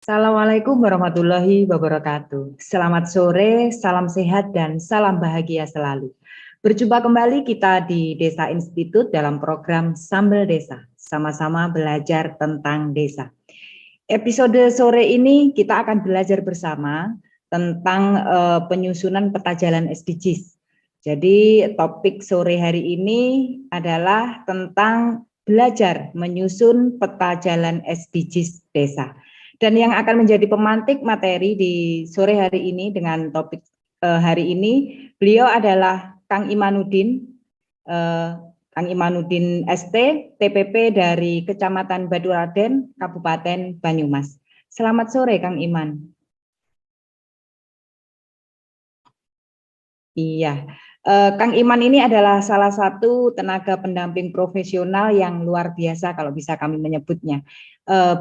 Assalamualaikum warahmatullahi wabarakatuh. Selamat sore, salam sehat, dan salam bahagia selalu. Berjumpa kembali kita di Desa Institut dalam program Sambal Desa, sama-sama belajar tentang desa. Episode sore ini kita akan belajar bersama tentang penyusunan peta jalan SDGs. Jadi topik sore hari ini adalah tentang belajar menyusun peta jalan SDGs desa. Dan yang akan menjadi pemantik materi di sore hari ini dengan topik hari ini, beliau adalah Kang Imanuddin, Kang Imanuddin ST, TPP dari Kecamatan Baduraden, Kabupaten Banyumas. Selamat sore, Kang Iman. Iya, Kang Iman ini adalah salah satu tenaga pendamping profesional yang luar biasa kalau bisa kami menyebutnya.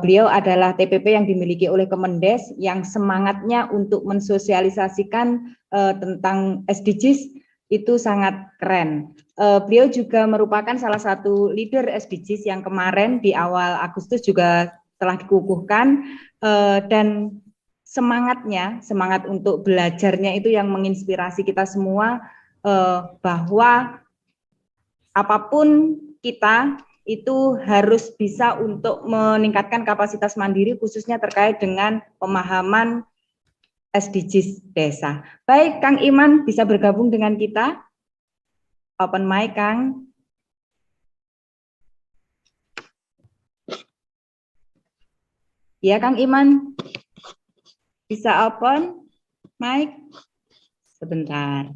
Beliau adalah TPP yang dimiliki oleh Kemendes yang semangatnya untuk mensosialisasikan tentang SDGs itu sangat keren. Beliau juga merupakan salah satu leader SDGs yang kemarin di awal Agustus juga telah dikukuhkan dan semangat untuk belajarnya itu yang menginspirasi kita semua bahwa apapun kita itu harus bisa untuk meningkatkan kapasitas mandiri khususnya terkait dengan pemahaman SDGs desa. Baik, Kang Iman bisa bergabung dengan kita. Open mic, Kang. Ya, Kang Iman. Bisa open mic? Sebentar.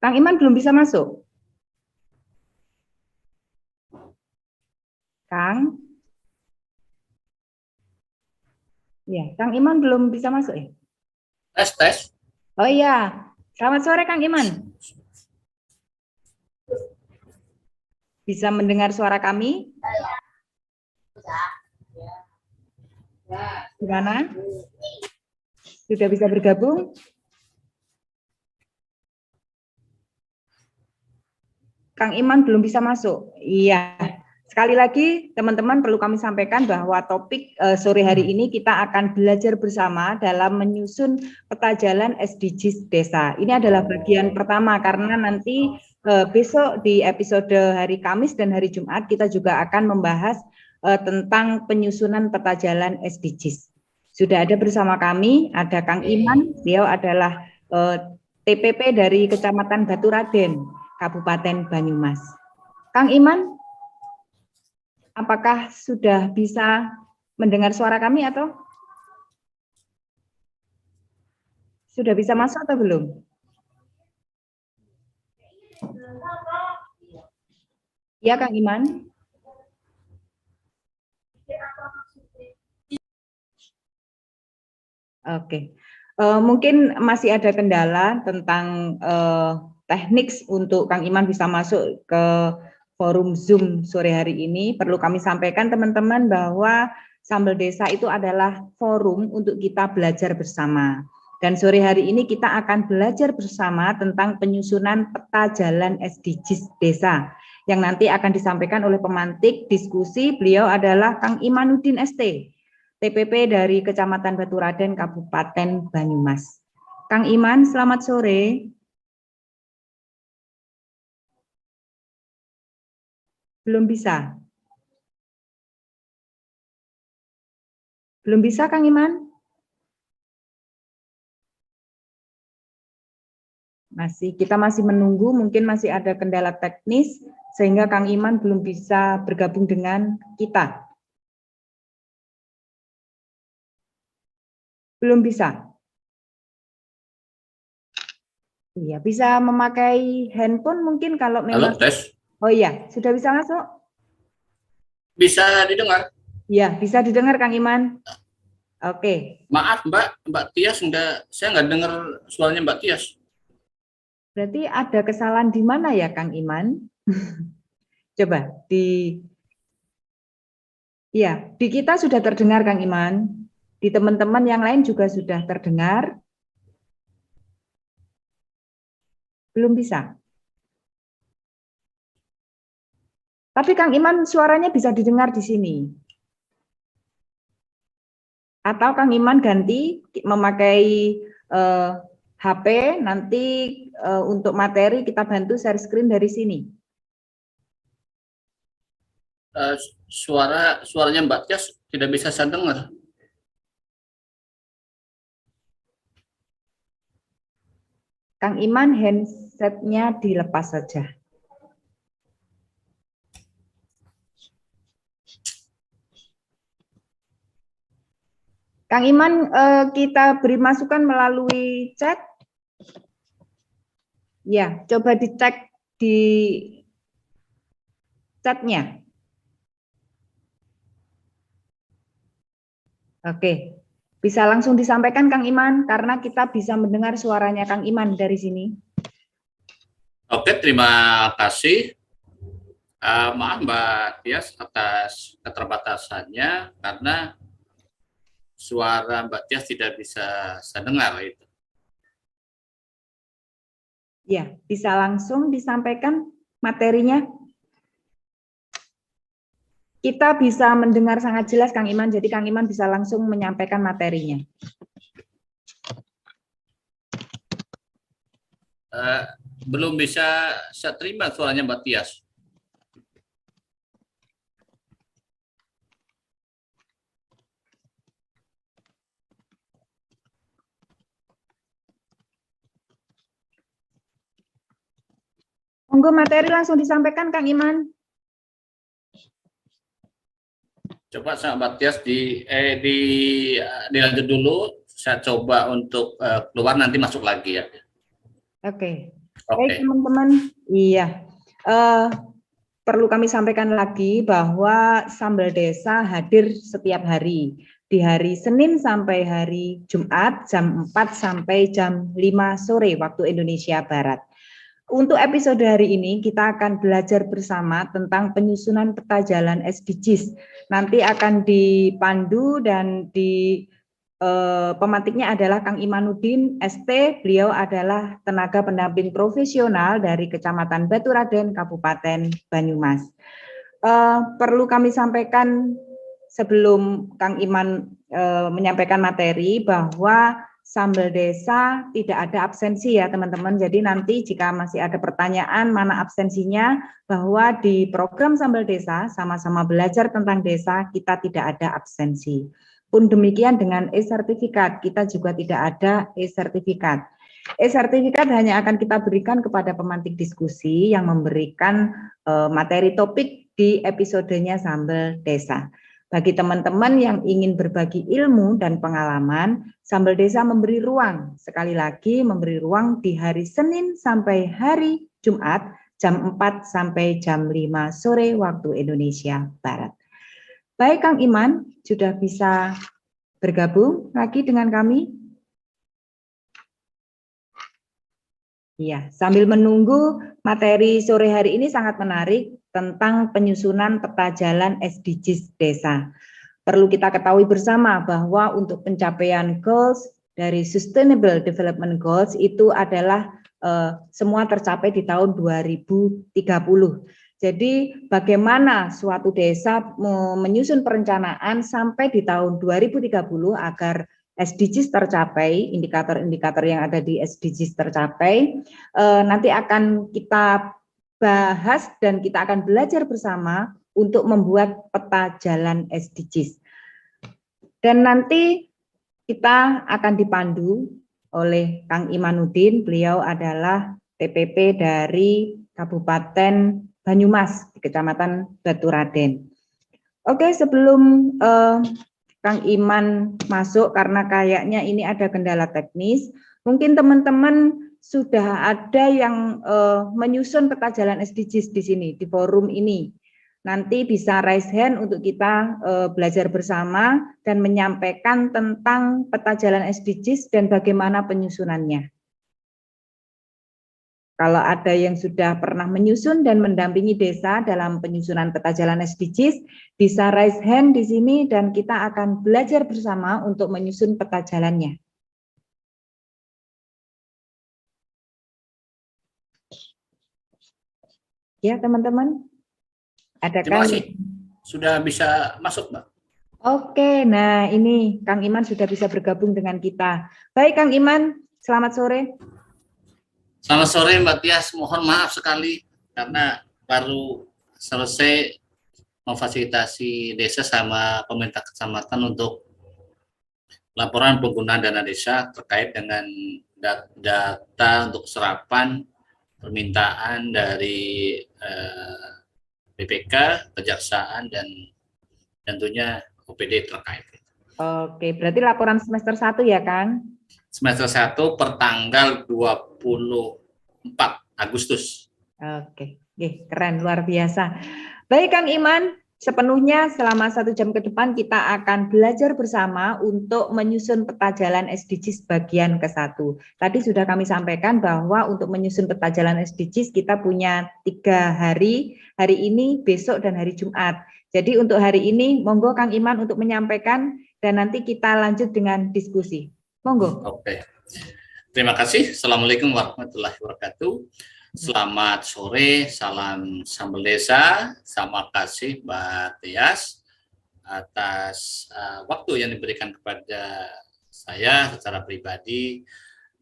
Kang Iman belum bisa masuk. Kang? Ya, Kang Iman belum bisa masuk ya? Tes. Oh iya, selamat sore Kang Iman. Bisa mendengar suara kami? Gimana? Sudah bisa bergabung? Kang Iman belum bisa masuk. Iya. Sekali lagi teman-teman perlu kami sampaikan bahwa topik sore hari ini kita akan belajar bersama dalam menyusun peta jalan SDGs desa. Ini adalah bagian pertama karena nanti besok di episode hari Kamis dan hari Jumat kita juga akan membahas tentang penyusunan peta jalan SDGs. Sudah ada bersama kami, ada Kang Iman, beliau adalah TPP dari Kecamatan Baturaden, Kabupaten Banyumas. Kang Iman, apakah sudah bisa mendengar suara kami atau sudah bisa masuk atau belum? Ya, Kang Iman. Oke. Mungkin masih ada kendala tentang teknik untuk Kang Iman bisa masuk ke forum Zoom sore hari ini. Perlu kami sampaikan teman-teman bahwa Sambal Desa itu adalah forum untuk kita belajar bersama. Dan sore hari ini kita akan belajar bersama tentang penyusunan peta jalan SDGs desa yang nanti akan disampaikan oleh pemantik diskusi. Beliau adalah Kang Imanuddin ST, TPP dari Kecamatan Baturaden, Kabupaten Banyumas. Kang Iman, selamat sore. Belum bisa? Belum bisa, Kang Iman? Kita masih menunggu, mungkin masih ada kendala teknis, sehingga Kang Iman belum bisa bergabung dengan kita. Belum bisa? Iya, bisa memakai handphone mungkin kalau memang. Halo, tes. Oh iya, sudah bisa masuk? Bisa didengar? Iya, bisa didengar Kang Iman. Oke. Maaf Mbak Tias, saya nggak dengar suaranya Mbak Tias. Berarti ada kesalahan di mana ya Kang Iman? Coba di kita sudah terdengar Kang Iman. Di teman-teman yang lain juga sudah terdengar. Belum bisa. Tapi Kang Iman suaranya bisa didengar di sini. Atau Kang Iman ganti memakai HP, nanti untuk materi kita bantu share screen dari sini. Suaranya Mbak Tias tidak bisa saya dengar. Kang Iman, handsetnya dilepas saja. Kang Iman, kita beri masukan melalui chat. Ya, coba dicek di chatnya. Oke, bisa langsung disampaikan Kang Iman, karena kita bisa mendengar suaranya Kang Iman dari sini. Oke, terima kasih. Maaf Mbak Tias atas keterbatasannya karena suara Mbak Tias tidak bisa saya dengar itu. Ya, bisa langsung disampaikan materinya. Kita bisa mendengar sangat jelas Kang Iman, jadi Kang Iman bisa langsung menyampaikan materinya. Belum bisa saya terima suaranya Mbak Tias. Monggo materi langsung disampaikan Kang Iman. Coba sama Mbak Tias dilanjut dulu. Saya coba untuk keluar, nanti masuk lagi ya. Oke. Oke. Baik teman-teman. Iya. Perlu kami sampaikan lagi bahwa Sambal Desa hadir setiap hari. Di hari Senin sampai hari Jumat jam 4 sampai jam 5 sore waktu Indonesia Barat. Untuk episode hari ini kita akan belajar bersama tentang penyusunan peta jalan SDGs. Nanti akan dipandu dan pemantiknya adalah Kang Imanuddin ST. Beliau adalah tenaga pendamping profesional dari Kecamatan Baturaden, Kabupaten Banyumas. Perlu kami sampaikan sebelum Kang Iman menyampaikan materi bahwa Sambal Desa tidak ada absensi ya teman-teman. Jadi nanti jika masih ada pertanyaan mana absensinya, bahwa di program Sambal Desa sama-sama belajar tentang desa kita tidak ada absensi. Pun demikian dengan e-sertifikat, kita juga tidak ada e-sertifikat. E-sertifikat hanya akan kita berikan kepada pemantik diskusi yang memberikan materi topik di episodenya Sambal Desa. Bagi teman-teman yang ingin berbagi ilmu dan pengalaman, Sambal Desa memberi ruang, sekali lagi memberi ruang di hari Senin sampai hari Jumat, jam 4 sampai jam 5 sore waktu Indonesia Barat. Baik Kang Iman, sudah bisa bergabung lagi dengan kami? Iya, sambil menunggu materi sore hari ini sangat menarik tentang penyusunan peta jalan SDGs desa. Perlu kita ketahui bersama bahwa untuk pencapaian goals dari Sustainable Development Goals itu adalah semua tercapai di tahun 2030. Jadi bagaimana suatu desa menyusun perencanaan sampai di tahun 2030 agar SDGs tercapai, indikator-indikator yang ada di SDGs tercapai, nanti akan kita bahas dan kita akan belajar bersama untuk membuat peta jalan SDGs. Dan nanti kita akan dipandu oleh Kang Imanuddin, beliau adalah TPP dari Kabupaten Banyumas di Kecamatan Baturaden. Oke, sebelum Kang Iman masuk karena kayaknya ini ada kendala teknis, mungkin teman-teman sudah ada yang menyusun peta jalan SDGs di sini, di forum ini. Nanti bisa raise hand untuk kita belajar bersama dan menyampaikan tentang peta jalan SDGs dan bagaimana penyusunannya. Kalau ada yang sudah pernah menyusun dan mendampingi desa dalam penyusunan peta jalan SDGs, bisa raise hand di sini dan kita akan belajar bersama untuk menyusun peta jalannya. Ya, teman-teman. Terima kasih. Sudah bisa masuk, Mbak. Oke, nah ini Kang Iman sudah bisa bergabung dengan kita. Baik Kang Iman, selamat sore. Selamat sore Mbak Tias, mohon maaf sekali karena baru selesai memfasilitasi desa sama pemerintah kecamatan untuk laporan penggunaan dana desa terkait dengan data untuk serapan permintaan dari BPK, Kejaksaan, dan tentunya OPD terkait. Oke, berarti laporan semester 1 ya Kang? Semester 1 per tanggal 24 Agustus. Oke, keren, luar biasa. Baik Kang Iman, sepenuhnya selama 1 jam ke depan kita akan belajar bersama untuk menyusun peta jalan SDGs bagian ke-1. Tadi sudah kami sampaikan bahwa untuk menyusun peta jalan SDGs kita punya 3 hari, hari ini, besok, dan hari Jumat. Jadi untuk hari ini, monggo Kang Iman untuk menyampaikan dan nanti kita lanjut dengan diskusi. Monggo. Oke. Terima kasih. Assalamualaikum warahmatullahi wabarakatuh. Selamat sore, salam sambal desa. Terima kasih Mbak Tias atas waktu yang diberikan kepada saya secara pribadi,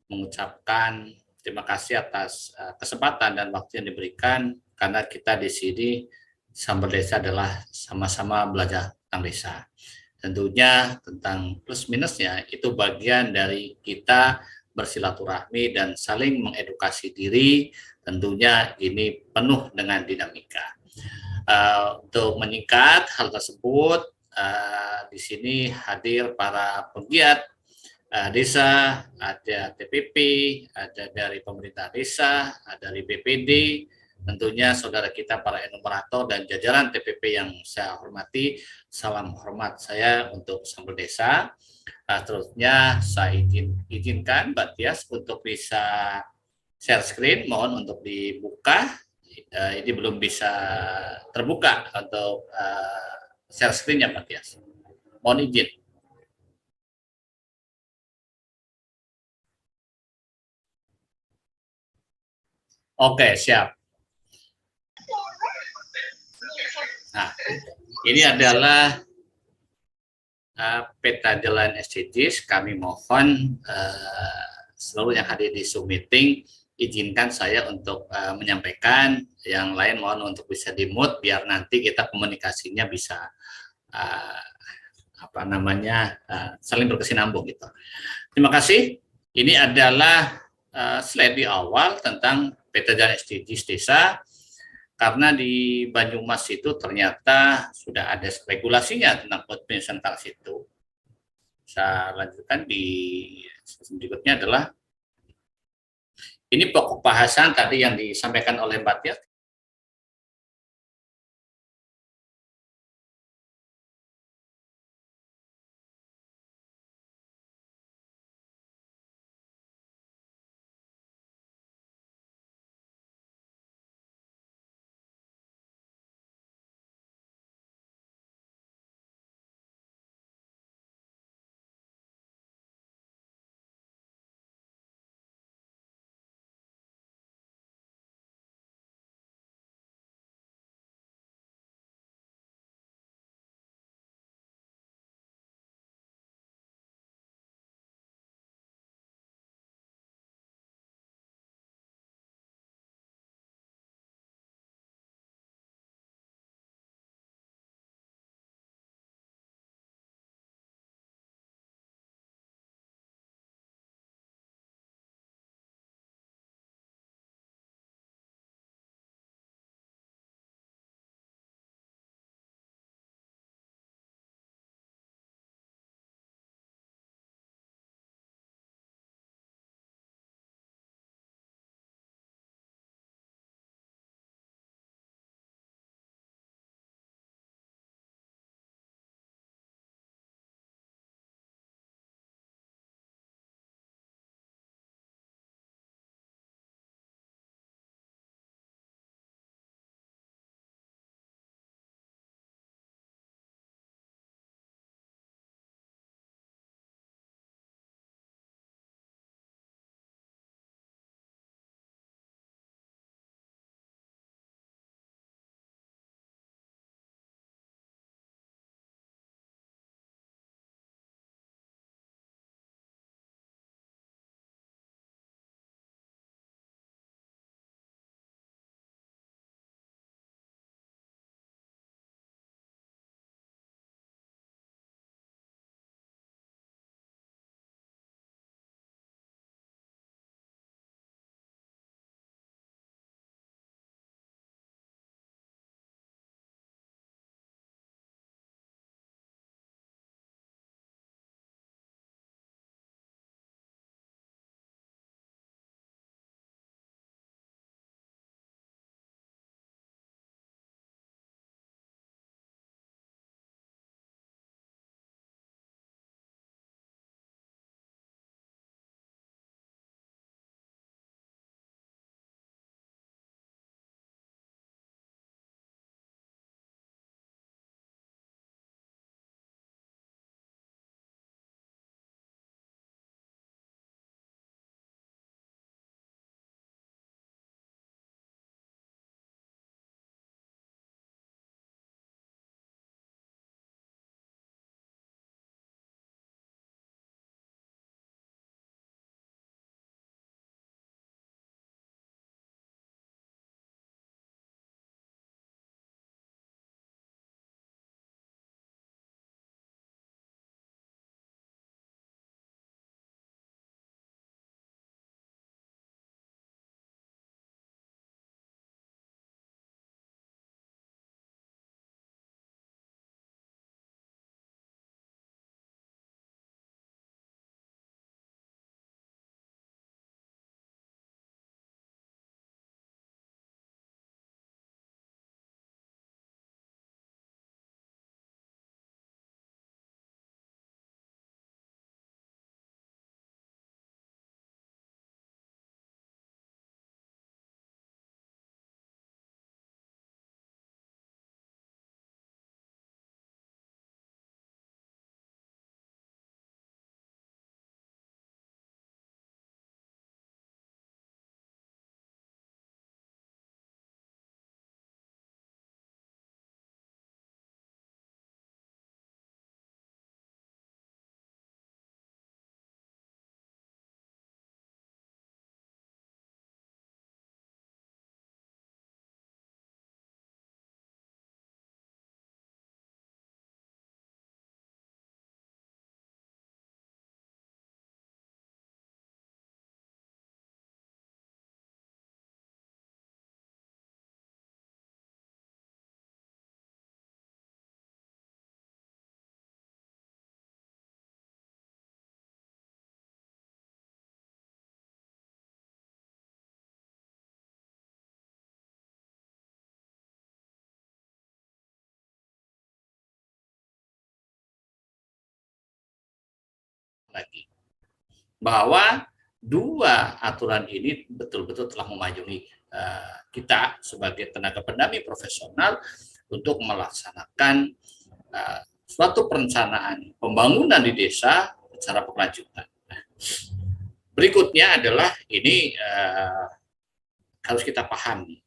mengucapkan terima kasih atas kesempatan dan waktu yang diberikan, karena kita di sini sambal desa adalah sama-sama belajar tentang desa. Tentunya tentang plus minusnya itu bagian dari kita bersilaturahmi dan saling mengedukasi diri. Tentunya ini penuh dengan dinamika. Untuk menyingkat hal tersebut, di sini hadir para penggiat desa, ada TPP, ada dari pemerintah desa, ada dari BPD, tentunya saudara kita para enumerator dan jajaran TPP yang saya hormati. Salam hormat saya untuk Sambal Desa. Terusnya saya izinkan Mbak Tias untuk bisa share screen, mohon untuk dibuka. Ini belum bisa terbuka untuk share screen-nya Mbak Tias. Mohon izin. Oke, siap. Nah, ini adalah peta jalan SDGs. Kami mohon seluruh yang hadir di Zoom meeting izinkan saya untuk menyampaikan. Yang lain mohon untuk bisa di-mute biar nanti kita komunikasinya bisa saling berkesinambung gitu. Terima kasih. Ini adalah slide di awal tentang peta jalan SDGs desa. Karena di Banyumas itu ternyata sudah ada regulasinya tentang penyusunan target itu. Saya lanjutkan di berikutnya adalah ini pokok bahasan tadi yang disampaikan oleh Mbak Tia lagi bahwa dua aturan ini betul-betul telah memayungi kita sebagai tenaga pendamping profesional untuk melaksanakan suatu perencanaan pembangunan di desa secara berkelanjutan. Berikutnya adalah ini harus kita pahami,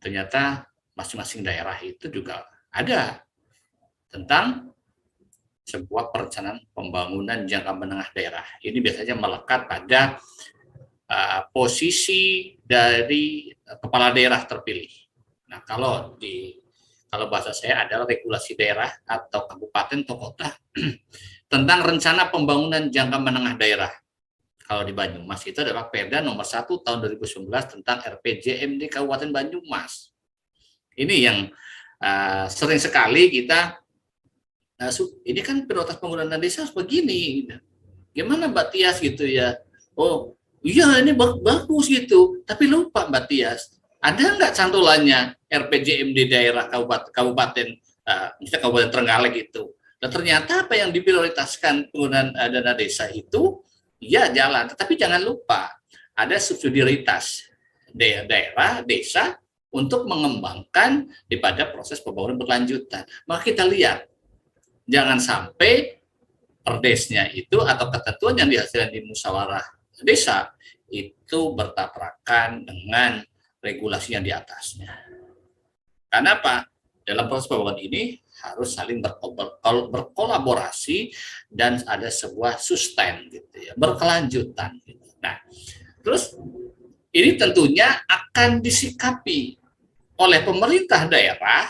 ternyata masing-masing daerah itu juga ada tentang sebuah perencanaan pembangunan jangka menengah daerah. Ini biasanya melekat pada posisi dari kepala daerah terpilih. Nah, kalau bahasa saya adalah regulasi daerah atau kabupaten atau kota tentang rencana pembangunan jangka menengah daerah. Kalau di Banyumas itu adalah Perda nomor 1 tahun 2019 tentang RPJMD Kabupaten Banyumas. Ini yang sering sekali kita, ini kan prioritas pembangunan desa harus begini. Gimana Mbak Tias gitu ya? Oh iya ini bagus gitu, tapi lupa Mbak Tias. Ada nggak cantolannya RPJMD daerah kabupaten, misalnya Kabupaten Trenggalek itu? Dan ternyata apa yang diprioritaskan penggunaan dana desa itu ya jalan, tetapi jangan lupa ada subsidiaritas daerah, desa untuk mengembangkan daripada proses pembangunan berlanjutan. Maka kita lihat, jangan sampai perdesnya itu atau ketentuan yang dihasilkan di musyawarah desa itu bertabrakan dengan regulasi yang di atasnya. Karena apa? Dalam proses pembangunan ini harus saling berkolaborasi dan ada sebuah sustain gitu ya, berkelanjutan gitu. Nah, terus ini tentunya akan disikapi oleh pemerintah daerah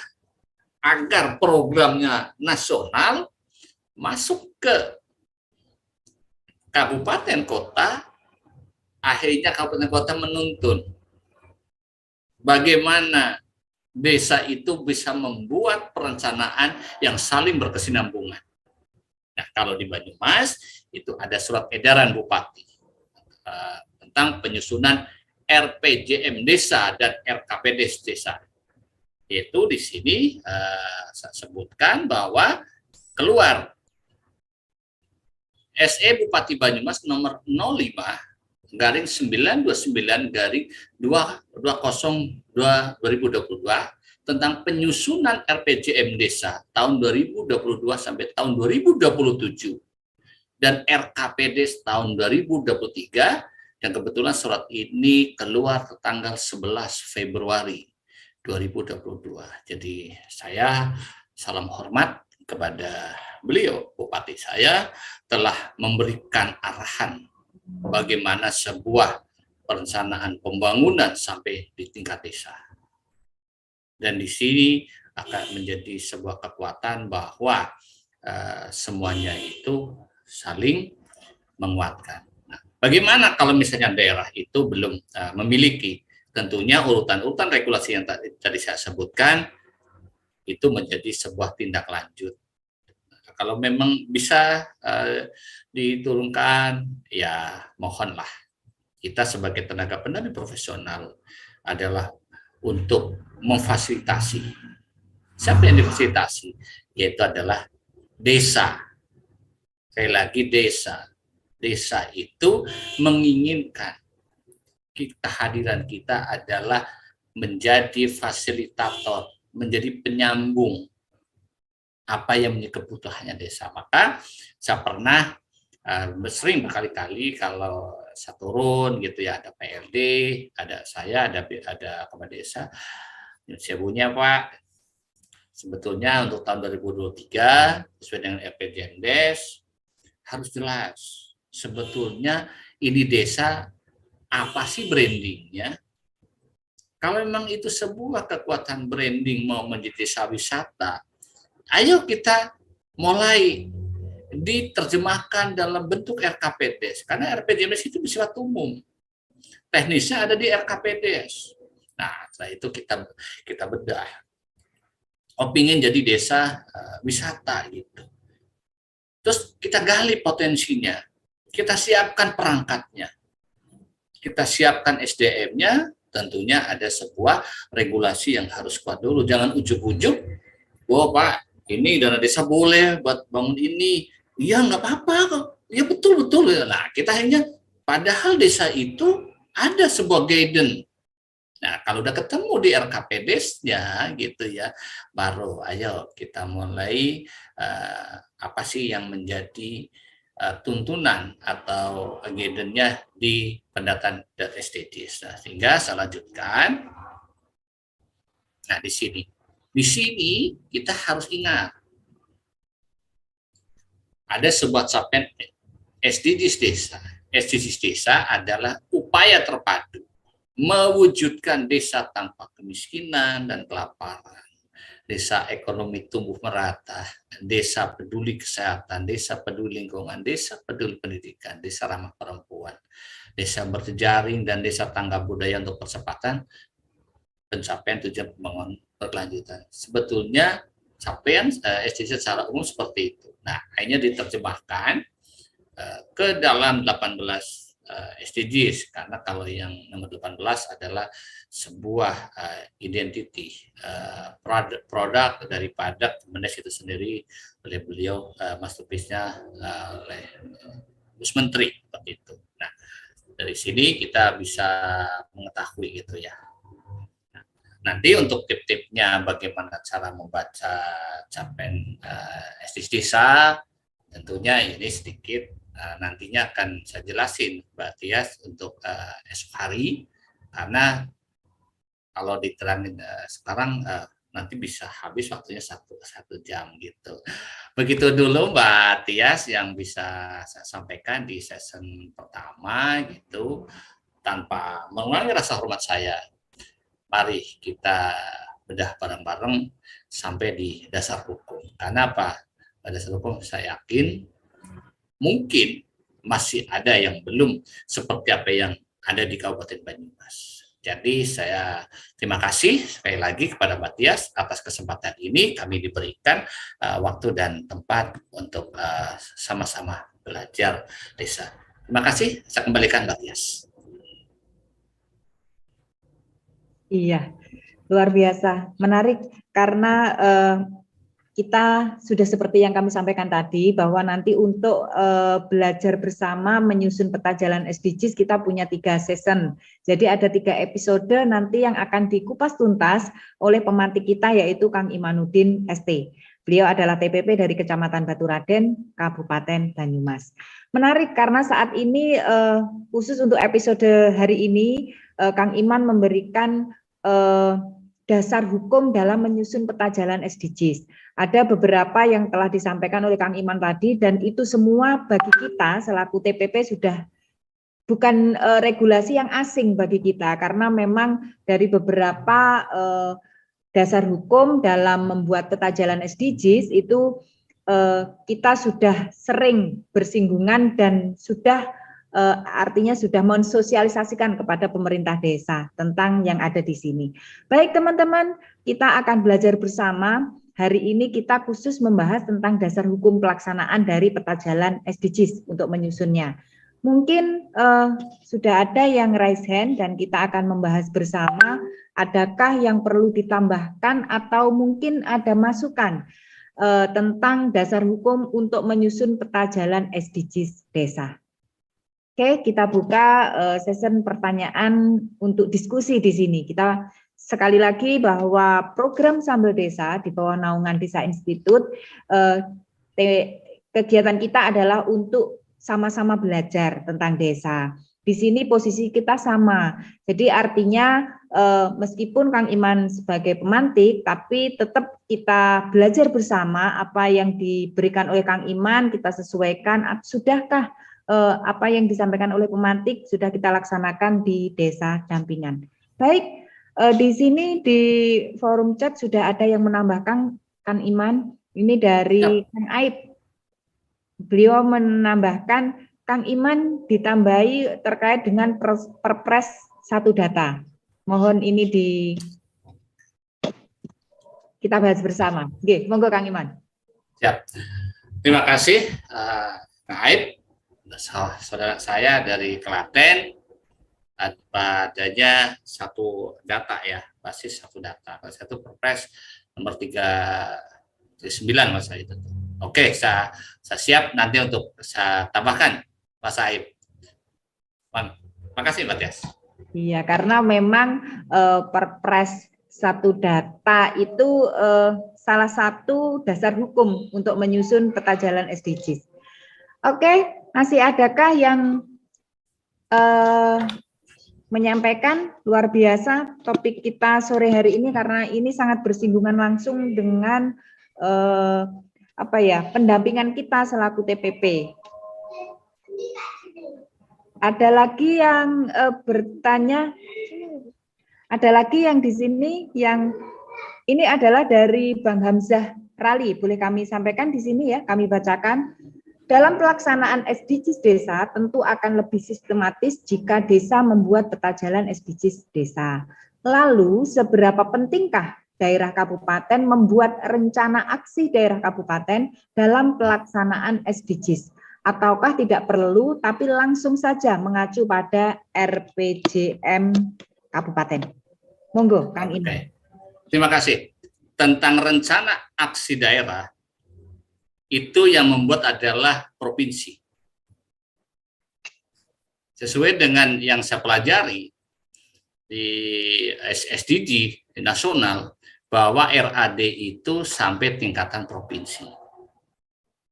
agar programnya nasional masuk ke kabupaten kota, akhirnya kabupaten kota menuntun bagaimana desa itu bisa membuat perencanaan yang saling berkesinambungan. Nah, kalau di Banyumas itu ada surat edaran Bupati tentang penyusunan RPJM desa dan RKPD desa. Itu di sini saya sebutkan bahwa keluar SE Bupati Banyumas nomor 05-929-2022 tentang penyusunan RPJM desa tahun 2022 sampai tahun 2027 dan RKPD tahun 2023, dan kebetulan surat ini keluar tanggal 11 Februari 2022. Jadi saya salam hormat kepada beliau, Bupati saya telah memberikan arahan bagaimana sebuah perencanaan pembangunan sampai di tingkat desa. Dan di sini akan menjadi sebuah kekuatan bahwa semuanya itu saling menguatkan. Nah, bagaimana kalau misalnya daerah itu belum memiliki? Tentunya urutan-urutan regulasi yang tadi saya sebutkan itu menjadi sebuah tindak lanjut. Kalau memang bisa diturunkan, ya mohonlah. Kita sebagai tenaga pendamping profesional adalah untuk memfasilitasi. Siapa yang difasilitasi? Yaitu adalah desa. Sekali lagi desa. Desa itu menginginkan kehadiran kita adalah menjadi fasilitator, menjadi penyambung apa yang menjadi kebutuhannya desa. Maka saya pernah sering berkali-kali kalau saya turun gitu ya, ada PLD, ada saya, ada kepala desa. Saya punya Pak, sebetulnya untuk tahun 2023 sesuai dengan RPJMDes harus jelas sebetulnya ini desa apa sih brandingnya. Kalau memang itu sebuah kekuatan branding mau menjadi desa wisata, ayo kita mulai diterjemahkan dalam bentuk RKPDes, karena RPJMDes itu bersifat umum, teknisnya ada di RKPDes. Nah, setelah itu kita bedah. Pingin jadi desa wisata gitu. Terus kita gali potensinya, kita siapkan perangkatnya, kita siapkan SDM-nya. Tentunya ada sebuah regulasi yang harus kuat dulu. Jangan ujuk-ujuk, wah Pak, ini dana desa boleh buat bangun ini. Iya, nggak apa-apa kok. Ya betul-betul. Nah, kita hanya padahal desa itu ada sebuah guidance. Nah, kalau udah ketemu di RKPDes-nya gitu ya, baru ayo kita mulai apa sih yang menjadi tuntunan atau guidance-nya di pendataan dan SDGs. Nah, sehingga saya lanjutkan. Nah, di sini kita harus ingat ada sebuah capaian SDGs desa. SDGs desa adalah upaya terpadu mewujudkan desa tanpa kemiskinan dan kelaparan, desa ekonomi tumbuh merata, desa peduli kesehatan, desa peduli lingkungan, desa peduli pendidikan, desa ramah perempuan, desa berjejaring, dan desa tangga budaya untuk percepatan pencapaian tujuan pembangunan berkelanjutan. Sebetulnya capaian SDGs secara umum seperti itu. Nah, akhirnya diterjemahkan ke dalam 18 SDGs, karena kalau yang nomor 18 adalah sebuah identity produk daripada Kemendes itu sendiri oleh beliau, masterpiece-nya oleh Gus Menteri seperti itu. Nah, dari sini kita bisa mengetahui gitu ya. Nanti untuk tip-tipnya bagaimana cara membaca capaian SDGs desa, tentunya ini sedikit nantinya akan saya jelasin Mbak Tias untuk esok hari, karena kalau diterangin sekarang nanti bisa habis waktunya satu jam gitu. Begitu dulu Mbak Tias yang bisa saya sampaikan di session pertama gitu, tanpa mengurangi rasa hormat saya. Mari kita bedah bareng-bareng sampai di dasar hukum. Karena apa? Pada dasar hukum saya yakin mungkin masih ada yang belum seperti apa yang ada di Kabupaten Banyumas. Jadi saya terima kasih sekali lagi kepada Mbak Tias atas kesempatan ini kami diberikan waktu dan tempat untuk sama-sama belajar desa. Terima kasih, saya kembalikan Mbak Tias. Iya, luar biasa, menarik karena kita sudah seperti yang kami sampaikan tadi bahwa nanti untuk belajar bersama menyusun peta jalan SDGs kita punya 3 season. Jadi ada 3 episode nanti yang akan dikupas tuntas oleh pemantik kita yaitu Kang Imanuddin ST. Beliau adalah TPP dari Kecamatan Baturaden, Kabupaten Banyumas. Menarik karena saat ini khusus untuk episode hari ini Kang Iman memberikan dasar hukum dalam menyusun peta jalan SDGs. Ada beberapa yang telah disampaikan oleh Kang Iman tadi dan itu semua bagi kita selaku TPP sudah bukan regulasi yang asing bagi kita karena memang dari beberapa dasar hukum dalam membuat peta jalan SDGs itu kita sudah sering bersinggungan dan sudah artinya sudah mensosialisasikan kepada pemerintah desa tentang yang ada di sini. Baik teman-teman, kita akan belajar bersama. Hari ini kita khusus membahas tentang dasar hukum pelaksanaan dari peta jalan SDGs untuk menyusunnya. Mungkin sudah ada yang raise hand dan kita akan membahas bersama. Adakah yang perlu ditambahkan atau mungkin ada masukan tentang dasar hukum untuk menyusun peta jalan SDGs desa? Oke, kita buka session pertanyaan untuk diskusi di sini. Kita sekali lagi bahwa program Sambal Desa di bawah naungan Desa Institut, kegiatan kita adalah untuk sama-sama belajar tentang desa. Di sini posisi kita sama. Jadi artinya meskipun Kang Iman sebagai pemantik, tapi tetap kita belajar bersama apa yang diberikan oleh Kang Iman, kita sesuaikan. Sudahkah apa yang disampaikan oleh pemantik sudah kita laksanakan di desa dampingan. Baik, di sini di forum chat sudah ada yang menambahkan Kang Iman, ini dari Kang Aib. Beliau menambahkan Kang Iman ditambahi terkait dengan Perpres 1 data. Mohon ini kita bahas bersama. Oke, monggo Kang Iman. Siap. Terima kasih Kang Aib. Saudara saya dari Klaten, adanya satu data ya, basis satu data. Satu Perpres nomor 39 masa itu. Oke, saya siap nanti untuk saya tambahkan, Pak Saib. Terima kasih, Mbak Tias. Iya, karena memang Perpres 1 data itu salah satu dasar hukum untuk menyusun peta jalan SDGs. Oke, masih adakah yang menyampaikan? Luar biasa topik kita sore hari ini karena ini sangat bersinggungan langsung dengan pendampingan kita selaku TPP. Ada lagi yang bertanya? Ada lagi yang di sini yang ini adalah dari Bang Hamzah Rali. Boleh kami sampaikan di sini ya, kami bacakan. Dalam pelaksanaan SDGs desa tentu akan lebih sistematis jika desa membuat peta jalan SDGs desa. Lalu seberapa pentingkah daerah kabupaten membuat rencana aksi daerah kabupaten dalam pelaksanaan SDGs? Ataukah tidak perlu tapi langsung saja mengacu pada RPJM kabupaten? Monggo, Kang Iman. Terima kasih. Tentang rencana aksi daerah, itu yang membuat adalah provinsi. Sesuai dengan yang saya pelajari di SDG nasional, bahwa RAD itu sampai tingkatan provinsi.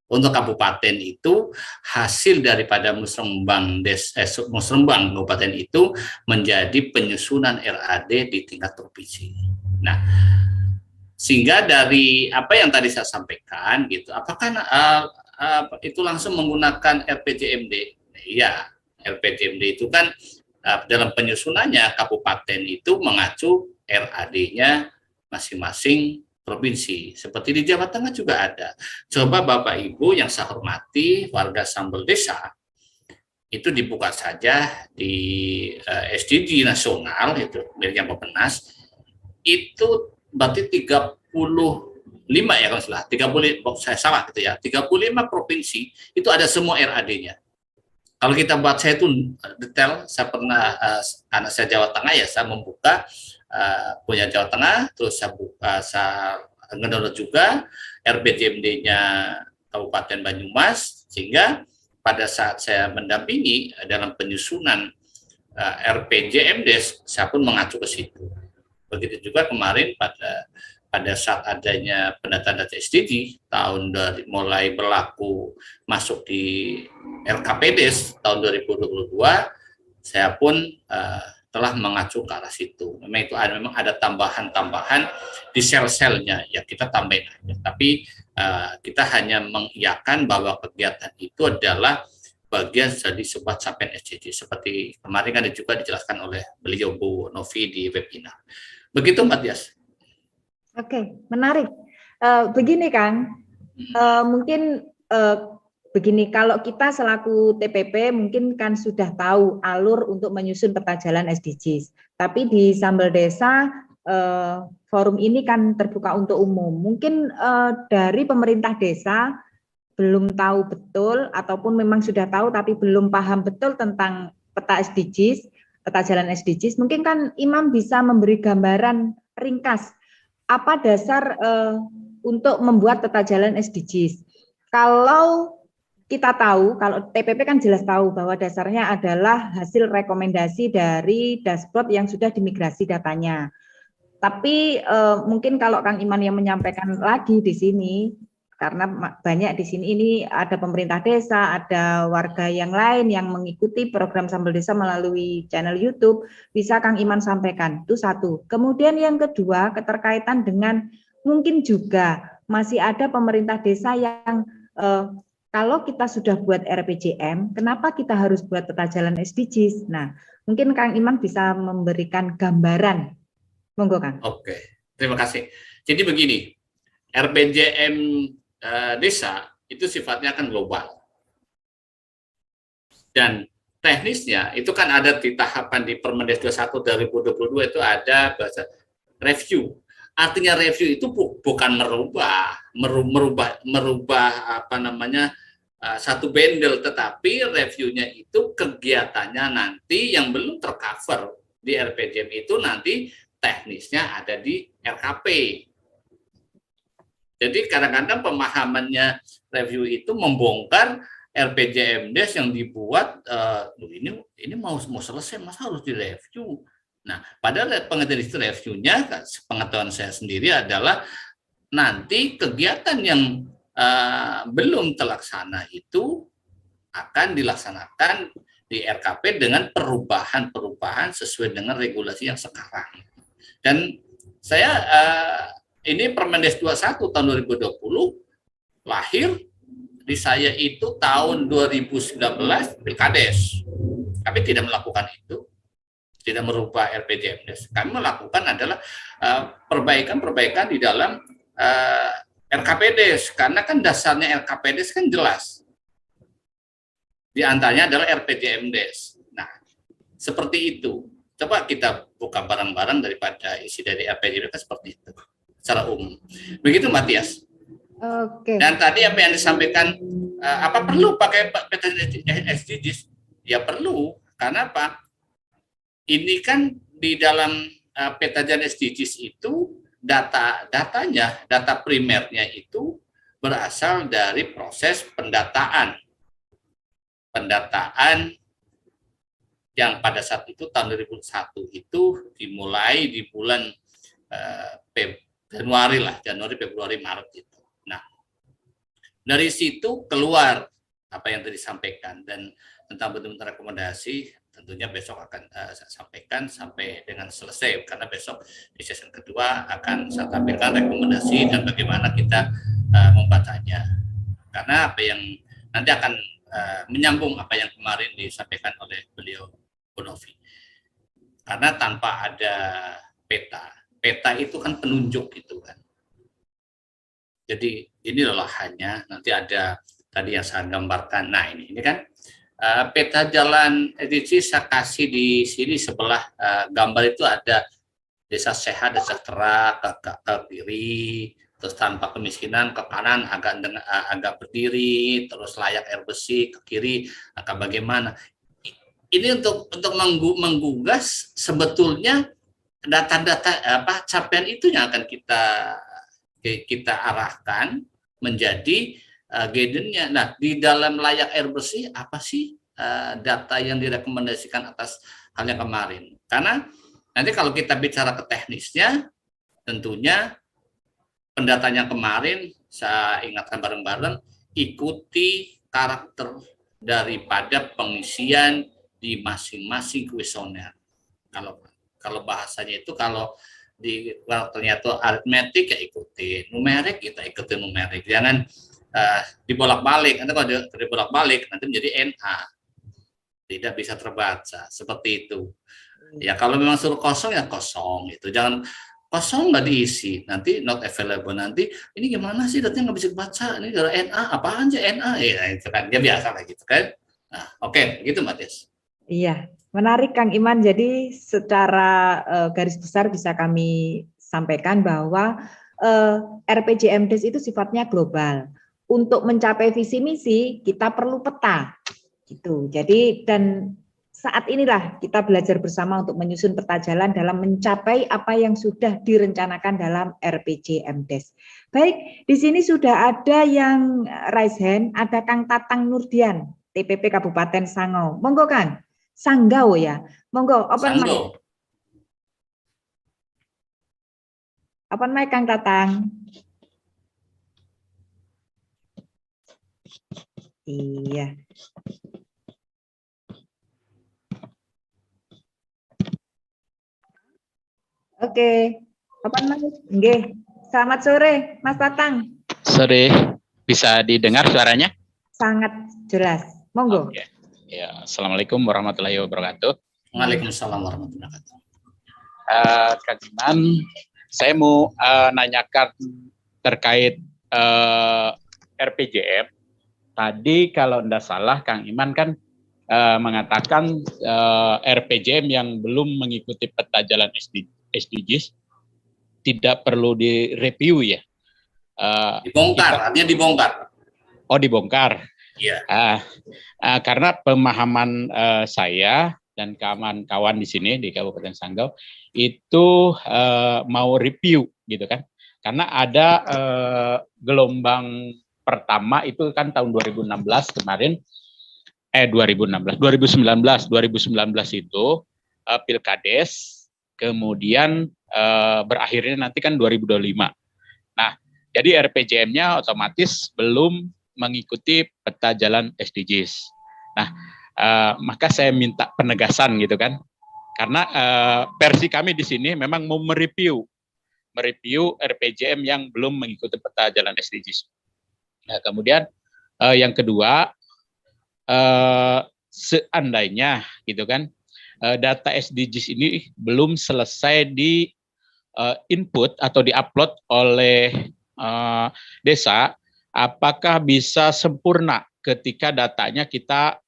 Untuk kabupaten itu hasil daripada musrembang kabupaten itu menjadi penyusunan RAD di tingkat provinsi. Nah, sehingga dari apa yang tadi saya sampaikan gitu, apakah itu langsung menggunakan RPJMD? Iya, RPJMD itu kan dalam penyusunannya kabupaten itu mengacu RAD-nya masing-masing provinsi. Seperti di Jawa Tengah juga ada. Coba Bapak Ibu yang saya hormati, warga Sambal Desa, itu dibuka saja di SDG nasional, itu miliknya Bappenas, itu berarti 35 ya kalau salah, 30, saya salah gitu ya, 35 provinsi itu ada semua RAD-nya. Kalau kita baca itu detail, saya pernah, karena saya Jawa Tengah ya, saya membuka punya Jawa Tengah, terus saya buka, saya ngedownload juga RPJMD-nya Kabupaten Banyumas, sehingga pada saat saya mendampingi dalam penyusunan RPJMD, saya pun mengacu ke situ. Begitu juga kemarin pada saat adanya pendataan data SDG tahun dari mulai berlaku masuk di RKPDes tahun 2022, saya pun telah mengacu ke arah situ. Memang ada tambahan-tambahan di sel-selnya, ya kita tambahin aja. Tapi kita hanya mengiyakan bahwa kegiatan itu adalah bagian dari sebuah capaian SDG. Seperti kemarin kan juga dijelaskan oleh beliau Bu Novi di webinar. Begitu Mbak Dias. Oke, menarik. Begini Kang, mungkin begini, kalau kita selaku TPP mungkin kan sudah tahu alur untuk menyusun peta jalan SDGs. Tapi di Sambal Desa forum ini kan terbuka untuk umum. Mungkin dari pemerintah desa belum tahu betul ataupun memang sudah tahu tapi belum paham betul tentang peta SDGs, peta jalan SDGs. Mungkin kan Imam bisa memberi gambaran ringkas apa dasar untuk membuat peta jalan SDGs. Kalau kita tahu, kalau TPP kan jelas tahu bahwa dasarnya adalah hasil rekomendasi dari dashboard yang sudah dimigrasi datanya. Tapi mungkin kalau Kang Iman yang menyampaikan lagi di sini, karena banyak di sini ini ada pemerintah desa, ada warga yang lain yang mengikuti program Sambal Desa melalui channel YouTube, bisa Kang Iman sampaikan. Itu satu. Kemudian yang kedua, keterkaitan dengan mungkin juga masih ada pemerintah desa yang kalau kita sudah buat RPJM, kenapa kita harus buat peta jalan SDGs? Nah, mungkin Kang Iman bisa memberikan gambaran. Monggo, Kang. Oke, terima kasih. Jadi begini, RPJM desa itu sifatnya kan global. Dan teknisnya itu kan ada di tahapan di Permendes 21 2022 itu ada bahasa review. Artinya review itu bukan merubah apa namanya satu bendel, tetapi reviewnya itu kegiatannya nanti yang belum tercover di RPJM itu nanti teknisnya ada di RKP. Jadi kadang-kadang pemahamannya review itu membongkar RPJMDes yang dibuat ini mau selesai masa harus direview. Nah, padahal pengertian itu reviewnya, pengetahuan saya sendiri adalah nanti kegiatan yang belum terlaksana itu akan dilaksanakan di RKP dengan perubahan-perubahan sesuai dengan regulasi yang sekarang. Dan saya ini Permendes 21 tahun 2020 lahir di saya itu tahun 2019 Pilkades. Kami tidak melakukan itu, tidak merubah RPJMDes. Kami melakukan adalah perbaikan-perbaikan di dalam RKPDes, karena kan dasarnya RKPDes kan jelas. Di antaranya adalah RPJMDes. Nah, seperti itu. Coba kita buka barang-barang daripada isi dari RPJMDes seperti itu secara umum. Begitu, Matias. Oke. Dan tadi apa yang disampaikan, apa perlu pakai peta SDGs? Ya perlu, karena apa? Ini kan di dalam peta jalan SDGs itu data primernya itu berasal dari proses pendataan yang pada saat itu tahun 2001 itu dimulai di bulan Januari, Februari, Maret itu. Nah, dari situ keluar apa yang tadi disampaikan, dan tentang bentuk rekomendasi tentunya besok akan saya sampaikan sampai dengan selesai, karena besok di sesi kedua akan saya tampilkan rekomendasi dan bagaimana kita membacanya, karena apa yang nanti akan menyambung apa yang kemarin disampaikan oleh beliau Bu Novi. Karena tanpa ada peta itu kan penunjuk gitu kan. Jadi ini lahannya, nanti ada tadi yang saya gambarkan. Nah ini kan peta jalan SDGs saya kasih di sini sebelah gambar itu ada desa sehat dan sejahtera ke kiri, terus tanpa kemiskinan ke kanan agak berdiri, terus layak air bersih ke kiri akan bagaimana. Ini untuk menggugas sebetulnya data-data capaian itu yang akan kita arahkan menjadi guidance-nya. Nah, di dalam layak air bersih apa sih data yang direkomendasikan atas hal yang kemarin? Karena nanti kalau kita bicara ke teknisnya, tentunya pendatanya kemarin saya ingatkan bareng-bareng, ikuti karakter daripada pengisian di masing-masing kuesioner. Kalau bahasanya itu, kalau di karakternya itu aritmetik ya ikuti, numerik kita ikuti numerik, jangan dibolak-balik. Nanti kalau dibolak-balik nanti menjadi NA, tidak bisa terbaca seperti itu. Ya kalau memang suruh kosong ya kosong itu, jangan kosong nggak diisi, nanti not available, nanti ini gimana sih datanya nggak bisa dibaca, ini gara NA apaan sih NA ya, itu kan dia biasa lah gitu kan. Nah, oke, gitu Matias. Iya, menarik Kang Iman. Jadi secara garis besar bisa kami sampaikan bahwa RPJMDes itu sifatnya global. Untuk mencapai visi misi kita perlu peta, gitu. Jadi dan saat inilah kita belajar bersama untuk menyusun peta jalan dalam mencapai apa yang sudah direncanakan dalam RPJMDes. Baik, di sini sudah ada yang raise hand, ada Kang Tatang Nurdian, TPP Kabupaten Sanggau. Monggo Kang. Sanggau ya, monggo open mic. Open mic Kang Tatang. Iya. Oke, open mic. Nggih. Selamat sore, Mas Tatang. Sore, bisa didengar suaranya? Sangat jelas. Monggo. Oke. Ya, Assalamualaikum warahmatullahi wabarakatuh. Waalaikumsalam warahmatullahi wabarakatuh. Kang Iman, saya mau nanyakan terkait RPJM. Tadi kalau tidak salah Kang Iman kan mengatakan RPJM yang belum mengikuti peta jalan SDGs tidak perlu direview ya? Dibongkar, artinya dibongkar. Oh, dibongkar. Iya. Karena pemahaman saya dan kawan-kawan di sini di Kabupaten Sanggau itu mau review gitu kan, Karena ada gelombang pertama itu kan tahun 2016 kemarin, 2019 itu Pilkades, kemudian berakhirnya nanti kan 2025. Nah, jadi RPJM-nya otomatis belum mengikuti peta jalan SDGs. Nah, maka saya minta penegasan gitu kan, karena versi kami di sini memang mau mereview RPJM yang belum mengikuti peta jalan SDGs. Nah, kemudian yang kedua, seandainya gitu kan, data SDGs ini belum selesai di input atau diupload oleh desa, apakah bisa sempurna ketika datanya kita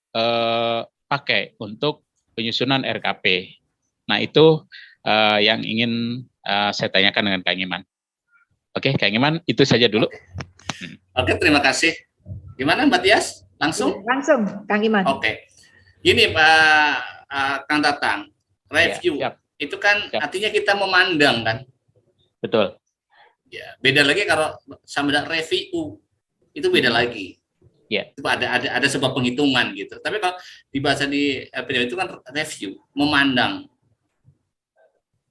pakai untuk penyusunan RKP. Nah, itu yang ingin saya tanyakan dengan Kang Iman. Oke, Kang Iman, itu saja dulu. Oke, terima kasih. Gimana Mbak Tias? Langsung? Langsung, Kang Iman. Oke. Gini Pak Kang Tatang, review Ya, itu kan artinya kita memandang kan? Betul. Ya, beda lagi kalau sama dengan review, itu beda lagi. Ya. Itu ada sebuah penghitungan gitu. Tapi kalau dibahas di RPJM itu kan review, memandang.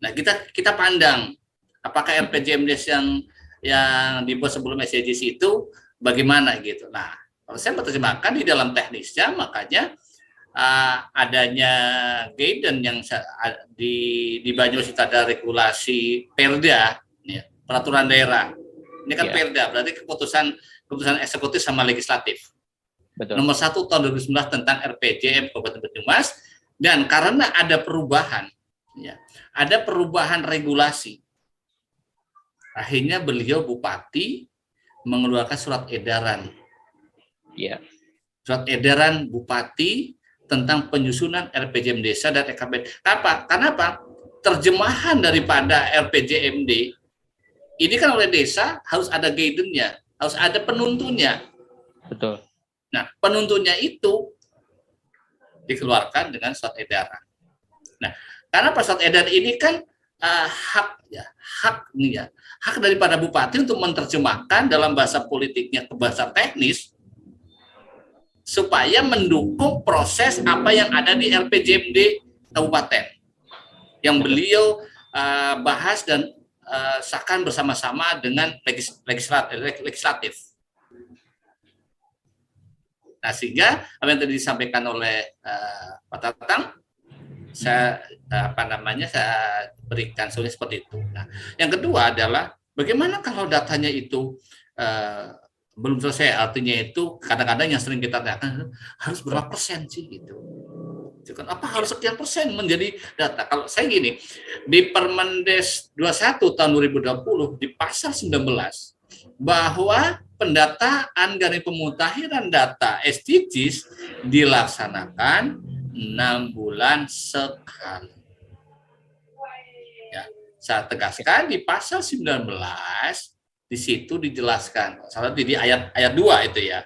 Nah, kita pandang apakah RPJMDes yang dibuat sebelum SDGs itu bagaimana gitu. Nah, kalau saya menerjemahkan di dalam teknisnya, makanya adanya guidance yang di Banyumas itu ada regulasi Perda, ya, peraturan daerah. Ini kan Perda, berarti keputusan eksekutif sama legislatif. Betul. Nomor 1 tahun 2019 tentang RPJM Kabupaten Banyumas, dan karena ada perubahan, ya, ada perubahan regulasi. Akhirnya beliau Bupati mengeluarkan surat edaran. Ya. Surat edaran Bupati tentang penyusunan RPJM Desa dan RKP. Karena apa? Terjemahan daripada RPJMD ini kan oleh desa harus ada guidance-nya, harus ada penuntunnya. Betul. Nah, penuntunnya itu dikeluarkan dengan surat edaran. Nah, karena surat edaran ini kan hak daripada bupati untuk menerjemahkan dalam bahasa politiknya ke bahasa teknis supaya mendukung proses apa yang ada di RPJMD Kabupaten yang beliau bahas dan sahkan bersama-sama dengan legislatif. Nah, sehingga apa yang tadi disampaikan oleh Pak Tatang, saya berikan solusi seperti itu. Nah, yang kedua adalah bagaimana kalau datanya itu belum selesai, artinya itu kadang-kadang yang sering kita tanyakan harus berapa persen sih gitu. Apa harus sekian persen menjadi data? Kalau saya gini, di Permendes 21 tahun 2020 di pasal 19 bahwa pendataan dan pemutahiran data SDGs dilaksanakan 6 bulan sekali. Ya, saya tegaskan di pasal 19 di situ dijelaskan, salah di ayat 2 itu ya.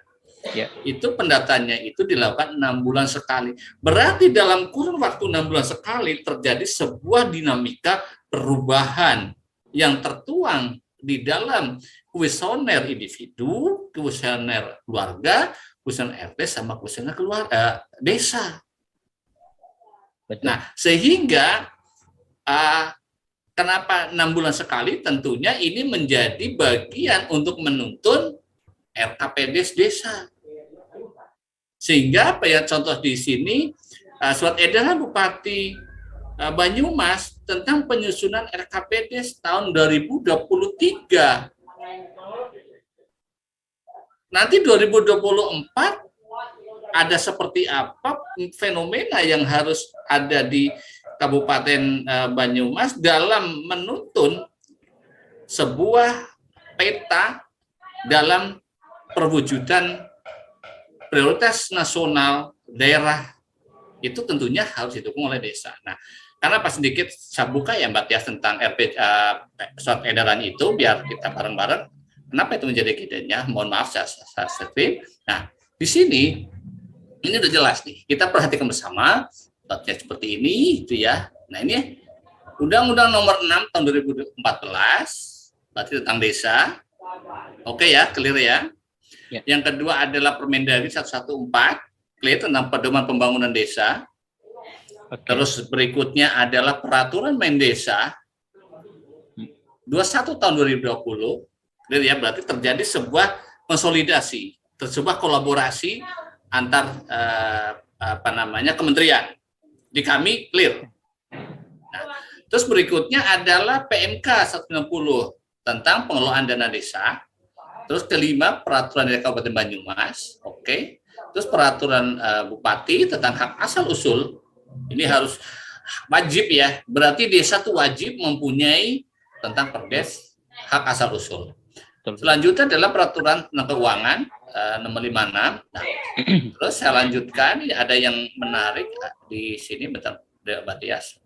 Ya. Itu pendatanya itu dilakukan 6 bulan sekali. Berarti dalam kurun waktu 6 bulan sekali terjadi sebuah dinamika perubahan yang tertuang di dalam kuesioner individu, kuesioner keluarga, kuesioner RT sama kuesioner keluarga desa. Betul. Nah, sehingga kenapa 6 bulan sekali? Tentunya ini menjadi bagian untuk menuntun RKPD desa. Sehingga apa ya, contoh di sini surat edaran Bupati Banyumas tentang penyusunan RKPD tahun 2023. Nanti 2024 ada seperti apa fenomena yang harus ada di Kabupaten Banyumas dalam menuntun sebuah peta dalam perwujudan prioritas nasional daerah, itu tentunya harus didukung oleh desa. Nah, karena pas sedikit saya buka ya Mbak Tias tentang surat edaran itu biar kita bareng-bareng. Kenapa itu menjadi idenya? Mohon maaf saya screen. Nah, di sini ini udah jelas nih. Kita perhatikan bersama seperti ini itu ya. Nah, ini Undang-Undang Nomor 6 tahun 2014 berarti tentang desa. Oke ya, clear ya. Ya. Yang kedua adalah Permendagri 114, clear tentang pedoman pembangunan desa. Oke. Terus berikutnya adalah Peraturan Mendesa 21 tahun 2020, clear ya, berarti terjadi sebuah konsolidasi, sebuah kolaborasi antar kementerian. Di kami clear. Nah, terus berikutnya adalah PMK 190 tentang pengelolaan dana desa. Terus kelima Peraturan dari Kabupaten Banyumas, oke. Terus Peraturan Bupati tentang hak asal usul. Ini harus wajib ya. Berarti desa itu wajib mempunyai tentang perdes hak asal usul. Selanjutnya adalah Peraturan tentang Keuangan nomor 56. Nah, terus saya lanjutkan, ada yang menarik di sini, bentar, Mbak Tias.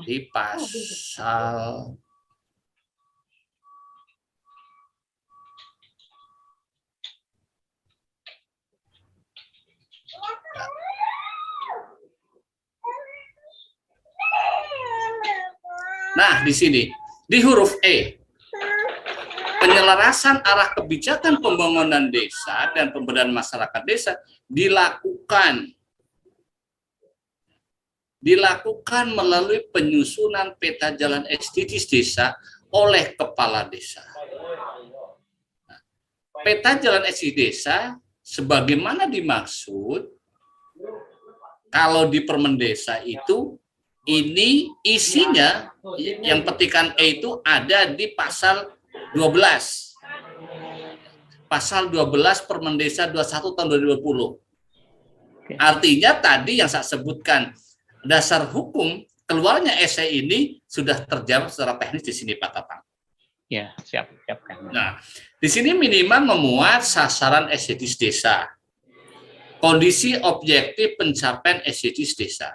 Di pasal Nah, di sini, di huruf E, penyelarasan arah kebijakan pembangunan desa dan pemberdayaan masyarakat desa dilakukan melalui penyusunan peta jalan SDGs desa oleh kepala desa. Nah, peta jalan SDGs desa sebagaimana dimaksud kalau di Permendesa itu, ini isinya yang petikan E itu ada di pasal 12. Pasal 12 Permendesa 21 tahun 2020. Artinya tadi yang saya sebutkan, dasar hukum keluarnya SE ini sudah terjawab secara teknis di sini, Pak Tatang. Ya, siap. Nah, di sini minimal memuat sasaran SDGs desa. Kondisi objektif pencapaian SDGs desa.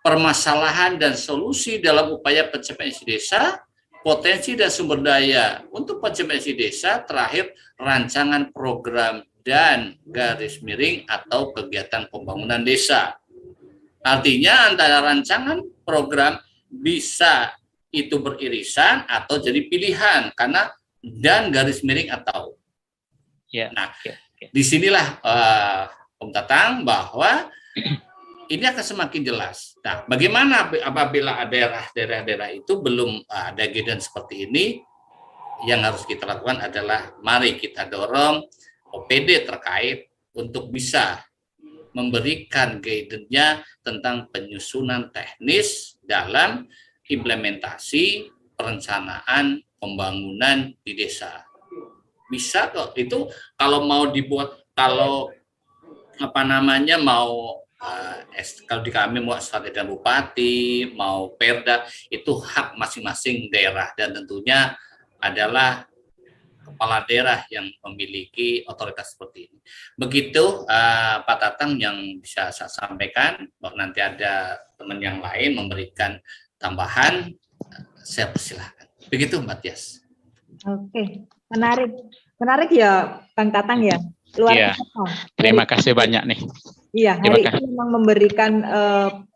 Permasalahan dan solusi dalam upaya pencapaian SDGs desa, potensi dan sumber daya untuk pencapaian SDGs desa, terakhir rancangan program dan garis miring atau kegiatan pembangunan desa. Artinya antara rancangan program bisa itu beririsan atau jadi pilihan karena dan garis miring atau. Ya. Nah, disinilah Om Tatang bahwa ini akan semakin jelas. Nah, bagaimana apabila daerah-daerah itu belum ada guidance seperti ini, yang harus kita lakukan adalah mari kita dorong OPD terkait untuk bisa memberikan guidance-nya tentang penyusunan teknis dalam implementasi perencanaan pembangunan di desa. Bisa kok, itu kalau mau dibuat, kalau kalau di kami mau strategi bupati, mau perda, itu hak masing-masing daerah dan tentunya adalah kepala daerah yang memiliki otoritas seperti ini. Begitu Pak Tatang yang bisa saya sampaikan. Nanti ada teman yang lain memberikan tambahan, saya persilahkan. Begitu Mbak Tias. Oke, menarik ya Bang Tatang ya. Luar biasa. Terima kasih banyak nih. Iya, hari ini memang memberikan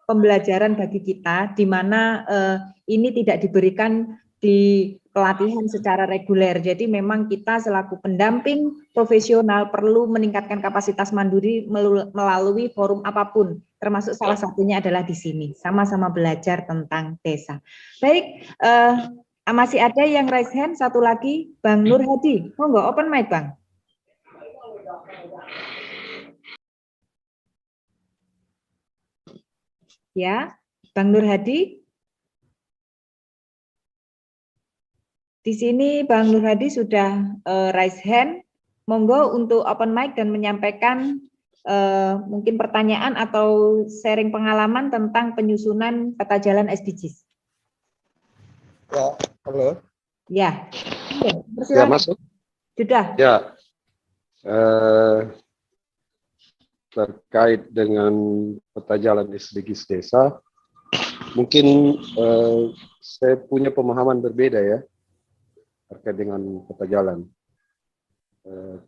pembelajaran bagi kita di mana ini tidak diberikan di pelatihan secara reguler. Jadi memang kita selaku pendamping profesional perlu meningkatkan kapasitas mandiri melalui forum apapun, termasuk salah satunya adalah di sini, sama-sama belajar tentang desa. Baik, masih ada yang raise hand, satu lagi, Bang Nur Hadi. Monggo, open mic Bang. Ya, Bang Nur Hadi. Di sini Bang Nur Hadi sudah raise hand. Monggo untuk open mic dan menyampaikan mungkin pertanyaan atau sharing pengalaman tentang penyusunan peta jalan SDGs. Ya, halo. Ya, ya masuk. Sudah. Ya, terkait dengan peta jalan SDGs desa, mungkin saya punya pemahaman berbeda ya terkait dengan peta jalan.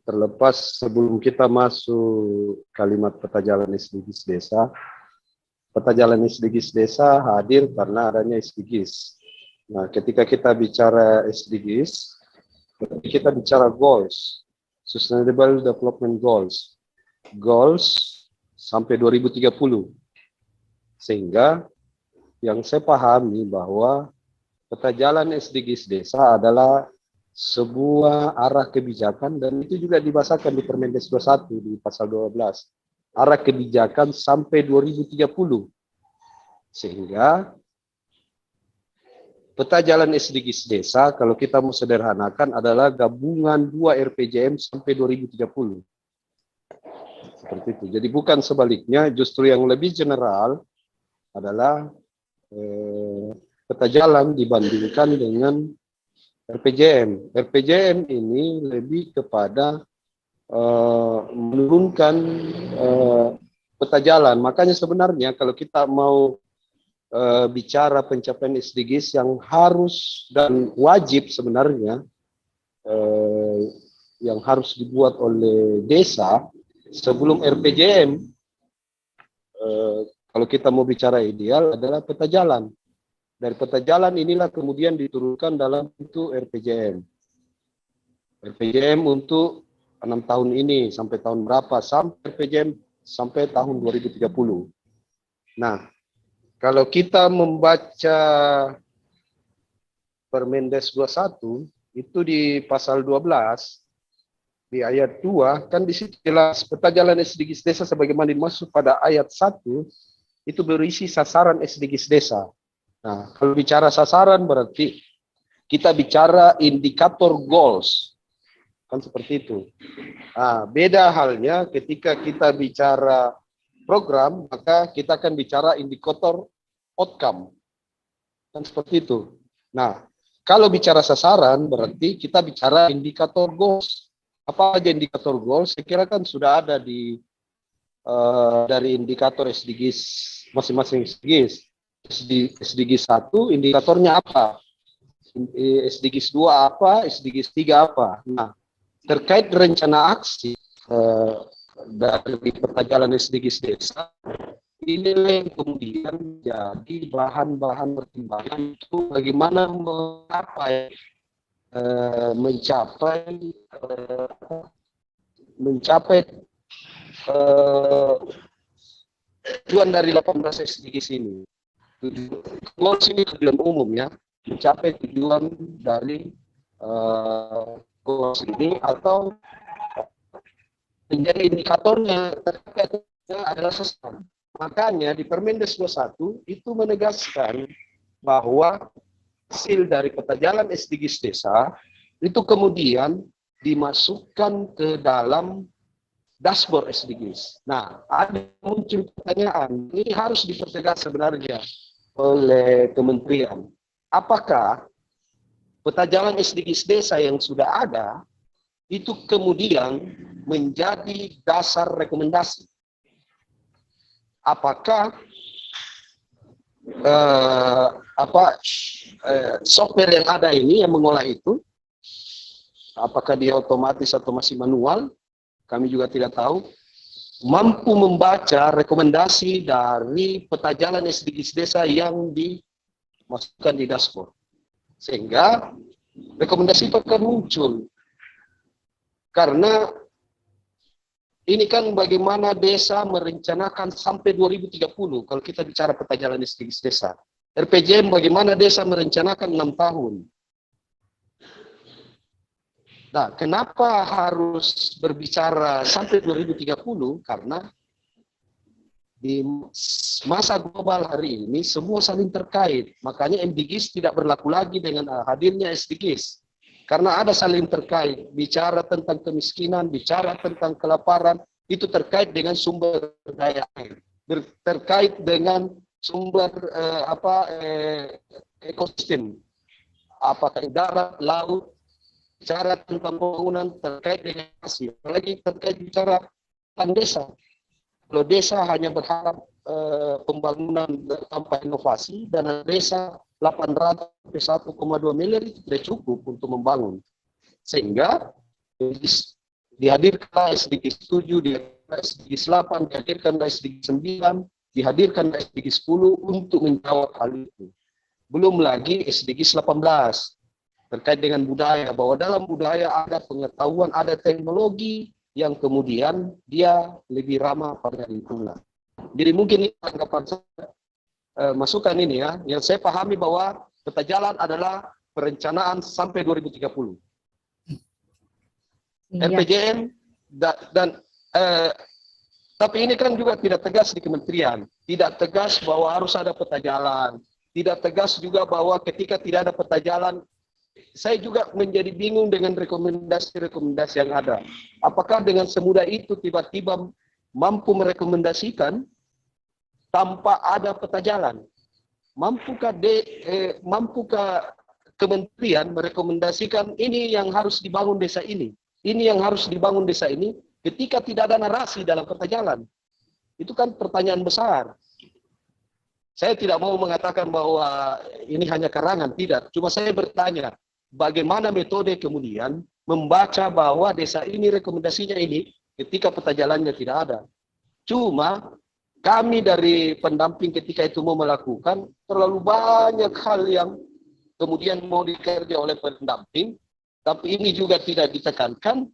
Terlepas sebelum kita masuk kalimat peta jalan SDGs desa, peta jalan SDGs desa hadir karena adanya SDGs. Nah, ketika kita bicara SDGs, kita bicara goals, Sustainable Development Goals, sampai 2030. Sehingga yang saya pahami bahwa peta jalan SDGs desa adalah sebuah arah kebijakan, dan itu juga dibahasakan di Permendes 21 di pasal 12. Arah kebijakan sampai 2030. Sehingga peta jalan SDGs desa, kalau kita mau sederhanakan, adalah gabungan 2 RPJM sampai 2030. Seperti itu. Jadi bukan sebaliknya, justru yang lebih general adalah peta jalan dibandingkan dengan RPJM. RPJM ini lebih kepada menurunkan peta jalan. Makanya sebenarnya kalau kita mau bicara pencapaian SDGs yang harus dan wajib sebenarnya yang harus dibuat oleh desa sebelum RPJM, kalau kita mau bicara ideal adalah peta jalan. Dari peta jalan inilah kemudian diturunkan dalam bentuk RPJM. RPJM untuk 6 tahun ini sampai tahun berapa, sampai RPJM sampai tahun 2030. Nah, kalau kita membaca Permendes 21, itu di pasal 12, di ayat 2, kan di situ jelas peta jalan SDGs desa sebagaimana dimaksud pada ayat 1, itu berisi sasaran SDGs desa. Nah, kalau bicara sasaran berarti kita bicara indikator goals. Kan seperti itu. Nah, beda halnya ketika kita bicara program, maka kita akan bicara indikator outcome. Kan seperti itu. Nah, kalau bicara sasaran, berarti kita bicara indikator goals. Apa aja indikator goals? Saya kira kan sudah ada di dari indikator SDGs, masing-masing SDGs. SDGs 1, indikatornya apa? SDGs 2 apa? SDGs 3 apa? Nah, terkait rencana aksi dari peta jalan SDGs desa, inilah yang kemudian jadi bahan-bahan pertimbangan itu bagaimana mencapai tujuan dari 18 SDGs ini. Goals ini tujuan umum ya, mencapai tujuan dari goals ini atau menjadi indikatornya adalah sasaran. Makanya di Permendes 21 itu menegaskan bahwa hasil dari peta jalan SDGs desa itu kemudian dimasukkan ke dalam dashboard SDGs. Nah, ada muncul pertanyaan, ini harus dipertegas sebenarnya oleh kementerian. Apakah peta jalan SDGs desa yang sudah ada itu kemudian menjadi dasar rekomendasi? Apakah software yang ada ini yang mengolah itu, apakah dia otomatis atau masih manual? Kami juga tidak tahu. Mampu membaca rekomendasi dari peta jalan SDGs desa yang dimasukkan di dashboard, sehingga rekomendasi itu akan muncul. Karena ini kan bagaimana desa merencanakan sampai 2030 kalau kita bicara peta jalan SDGs desa. RPJM bagaimana desa merencanakan 6 tahun. Nah, kenapa harus berbicara sampai 2030? Karena di masa global hari ini semua saling terkait. Makanya MDGs tidak berlaku lagi dengan hadirnya SDGs. Karena ada saling terkait. Bicara tentang kemiskinan, bicara tentang kelaparan, itu terkait dengan sumber daya air. Terkait dengan sumber ekosistem. Apakah darat, laut, bicara tentang pembangunan terkait dengan hasil, apalagi terkait bicara tentang desa. Kalau desa hanya berharap pembangunan tanpa inovasi, dana desa 800 1,2 miliar itu tidak cukup untuk membangun. Sehingga dihadirkan SDGs 7, dihadirkan SDGs 8, dihadirkan SDGs 9, dihadirkan SDGs 10 untuk menjawab hal itu. Belum lagi SDGs 18 terkait dengan budaya, bahwa dalam budaya ada pengetahuan, ada teknologi yang kemudian dia lebih ramah pada lingkungan. Jadi mungkin ini tanggapan saya, masukan ini ya, yang saya pahami bahwa peta jalan adalah perencanaan sampai 2030. RPJM dan tapi ini kan juga tidak tegas di kementerian, tidak tegas bahwa harus ada peta jalan, tidak tegas juga bahwa ketika tidak ada peta jalan, saya juga menjadi bingung dengan rekomendasi-rekomendasi yang ada. Apakah dengan semudah itu tiba-tiba mampu merekomendasikan tanpa ada peta jalan? Mampukah kementerian merekomendasikan ini yang harus dibangun desa ini? Ini yang harus dibangun desa ini ketika tidak ada narasi dalam peta jalan. Itu kan pertanyaan besar. Saya tidak mau mengatakan bahwa ini hanya karangan, tidak. Cuma saya bertanya, bagaimana metode kemudian membaca bahwa desa ini rekomendasinya ini ketika peta jalannya tidak ada. Cuma kami dari pendamping ketika itu mau melakukan, terlalu banyak hal yang kemudian mau dikerja oleh pendamping, tapi ini juga tidak ditekankan.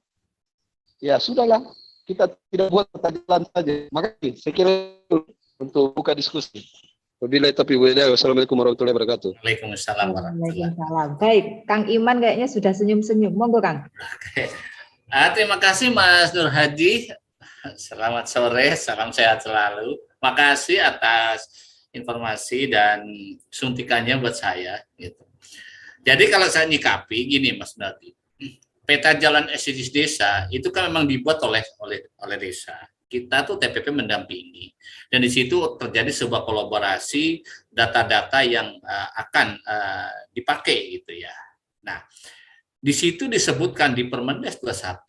Ya sudahlah, kita tidak buat peta jalan saja. Makanya saya kira untuk buka diskusi. Wabillahi taufiq wal hidayah. Wassalamualaikum warahmatullahi wabarakatuh. Waalaikumsalam warahmatullahi wabarakatuh. Waalaikumsalam. Baik, Kang Iman kayaknya sudah senyum-senyum. Monggo, Kang. Oke. Terima kasih Mas Nur Hadi. Selamat sore, salam sehat selalu. Makasih atas informasi dan suntikannya buat saya. Gitu. Jadi kalau saya nyikapi gini Mas Nur Hadi, peta jalan SDGs desa itu kan memang dibuat oleh desa. Kita tuh TPP mendampingi dan di situ terjadi sebuah kolaborasi data-data yang akan dipakai gitu ya. Nah, di situ disebutkan di Permendes 21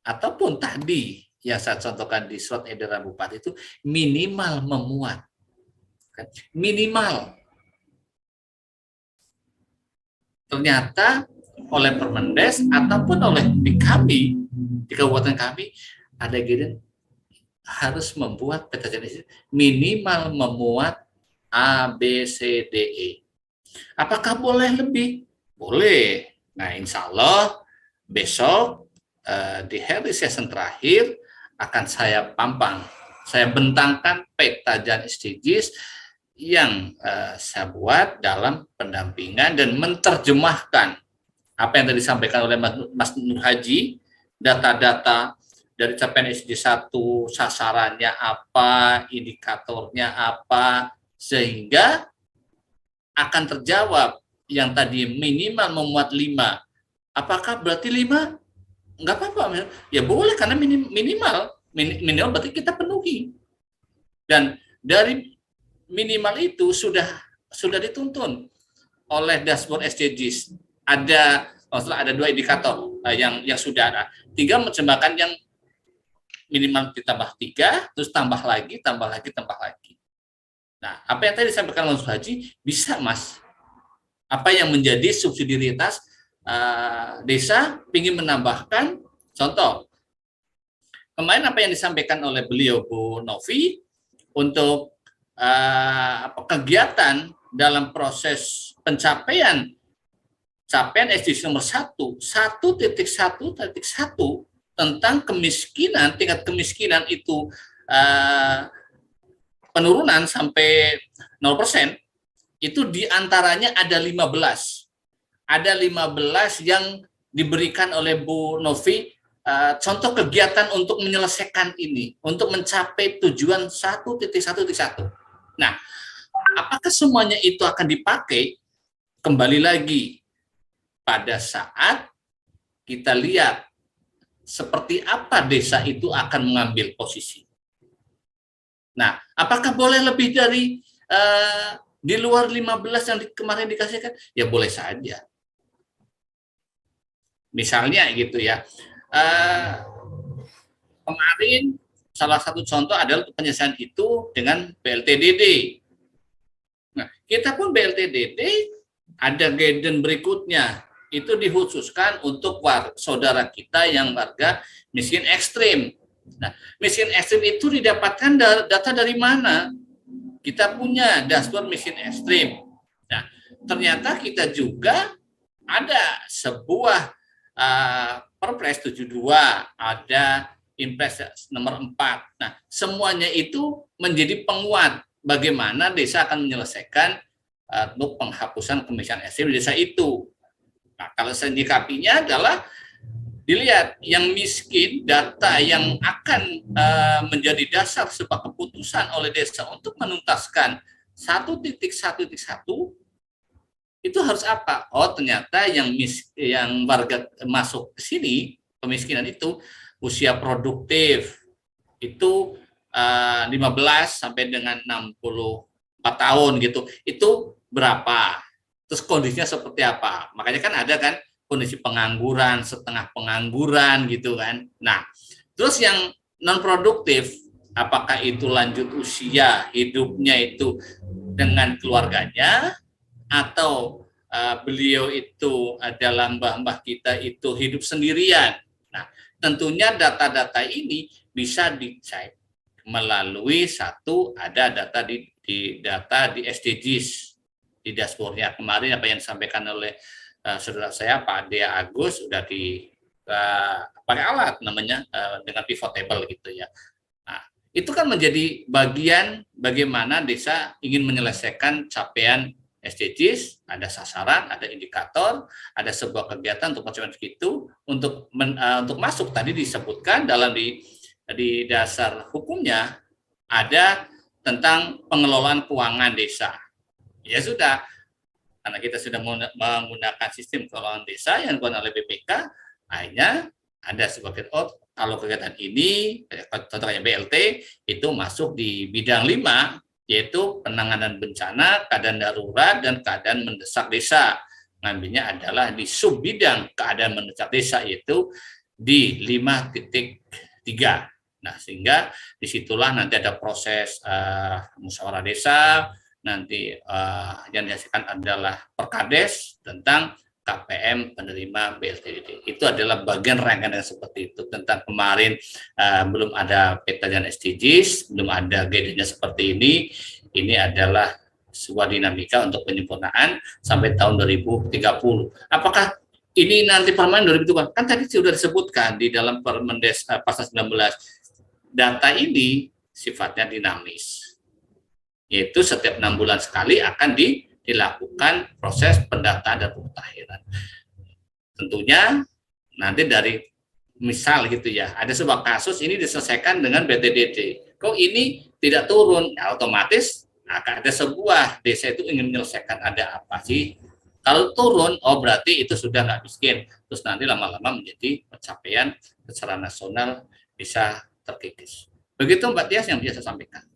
ataupun tadi yang saya contohkan di surat edaran Bupati itu minimal memuat. Kan? Minimal. Ternyata oleh Permendes ataupun oleh di kami, di kabupaten kami ada gini harus membuat peta jalan minimal memuat A, B, C, D, E. Apakah boleh lebih? Boleh. Nah, insya Allah besok di hari session terakhir akan saya pampang, saya bentangkan peta jalan SDGs yang saya buat dalam pendampingan dan menerjemahkan apa yang tadi disampaikan oleh Mas Nur Haji, data-data dari capaian SDG 1, sasarannya apa, indikatornya apa, sehingga akan terjawab yang tadi minimal memuat 5. Apakah berarti 5? Enggak apa-apa. Ya boleh, karena minimal berarti kita penuhi. Dan dari minimal itu sudah dituntun oleh dashboard SDGs. Ada 2 indikator yang sudah ada. 3 menerjemahkan yang minimal ditambah 3, terus tambah lagi. Nah, apa yang tadi disampaikan Mas Haji, bisa Mas. Apa yang menjadi subsidiaritas desa ingin menambahkan, contoh, kemarin apa yang disampaikan oleh beliau Bu Novi, untuk kegiatan dalam proses pencapaian SDGs nomor 1.1.1 tentang kemiskinan, tingkat kemiskinan itu penurunan sampai 0%, itu diantaranya ada 15. Ada 15 yang diberikan oleh Bu Novi, contoh kegiatan untuk menyelesaikan ini, untuk mencapai tujuan 1.1.1. Nah, apakah semuanya itu akan dipakai? Kembali lagi, pada saat kita lihat seperti apa desa itu akan mengambil posisi. Nah, apakah boleh lebih dari di luar 15 yang kemarin dikasihkan? Ya boleh saja. Misalnya gitu ya, kemarin salah satu contoh adalah penyelesaian itu dengan BLTDD. Nah, kita pun BLTDD ada guidance berikutnya. Itu dikhususkan untuk saudara kita yang warga miskin ekstrim. Nah, miskin ekstrim itu didapatkan data dari mana? Kita punya dashboard miskin ekstrim. Nah, ternyata kita juga ada sebuah Perpres 72, ada Impres nomor 4. Nah, semuanya itu menjadi penguat bagaimana desa akan menyelesaikan untuk penghapusan kemiskinan ekstrim di desa itu. Nah, kalau saya menyikapinya adalah dilihat yang miskin, data yang akan menjadi dasar sebuah keputusan oleh desa untuk menuntaskan 1.1.1 itu harus apa? Oh, ternyata yang warga masuk ke sini, kemiskinan itu usia produktif itu 15 sampai dengan 64 tahun gitu. Itu berapa? Terus kondisinya seperti apa? Makanya kan ada kan kondisi pengangguran, setengah pengangguran gitu kan. Nah, terus yang non produktif, apakah itu lanjut usia hidupnya itu dengan keluarganya, atau beliau itu adalah mbah-mbah kita itu hidup sendirian. Nah, tentunya data-data ini bisa dicek melalui ada data di data di SDGs, di dashboardnya. Kemarin apa yang disampaikan oleh saudara saya Pak Dea Agus sudah pakai alat namanya dengan pivot table gitu ya. Nah, itu kan menjadi bagian bagaimana desa ingin menyelesaikan capaian SDGs, ada sasaran, ada indikator, ada sebuah kegiatan untuk pencapaian itu untuk masuk tadi disebutkan dalam di dasar hukumnya ada tentang pengelolaan keuangan desa. Ya sudah, karena kita sudah menggunakan sistem pengelolaan desa yang dilakukan oleh BPK, akhirnya ada sebagai kalau kegiatan ini, contohnya BLT, itu masuk di bidang 5, yaitu penanganan bencana, keadaan darurat, dan keadaan mendesak desa. Ngambilnya adalah di sub bidang keadaan mendesak desa, yaitu di 5.3. Nah, sehingga disitulah nanti ada proses musyawarah desa, nanti yang dihasilkan adalah Perkades tentang KPM penerima BLTDD. Itu adalah bagian rangkaian yang seperti itu. Tentang kemarin belum ada peta dan SDGs, belum ada guide-nya seperti ini. Ini adalah sebuah dinamika untuk penyempurnaan sampai tahun 2030. Apakah ini nanti permanen 2030? Kan tadi sudah disebutkan di dalam Permendes Pasal 19. Data ini sifatnya dinamis. Yaitu setiap 6 bulan sekali akan dilakukan proses pendataan dan pemutakhiran. Tentunya nanti dari misal gitu ya, ada sebuah kasus ini diselesaikan dengan BTDD. Kok ini tidak turun? Ya, otomatis akan ada sebuah desa itu ingin menyelesaikan ada apa sih? Kalau turun, oh berarti itu sudah nggak miskin. Terus nanti lama-lama menjadi pencapaian secara nasional bisa terkikis. Begitu Mbak Tias yang bisa saya sampaikan.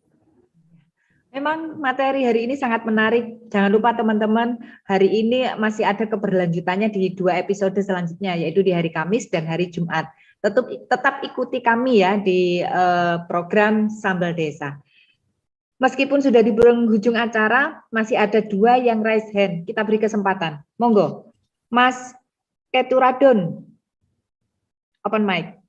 Memang materi hari ini sangat menarik. Jangan lupa teman-teman, hari ini masih ada keberlanjutannya di 2 episode selanjutnya, yaitu di hari Kamis dan hari Jumat. Tetap ikuti kami ya di program Sambal Desa. Meskipun sudah di penghujung acara, masih ada 2 yang raise hand. Kita beri kesempatan. Monggo, Mas Keturadon, open mic.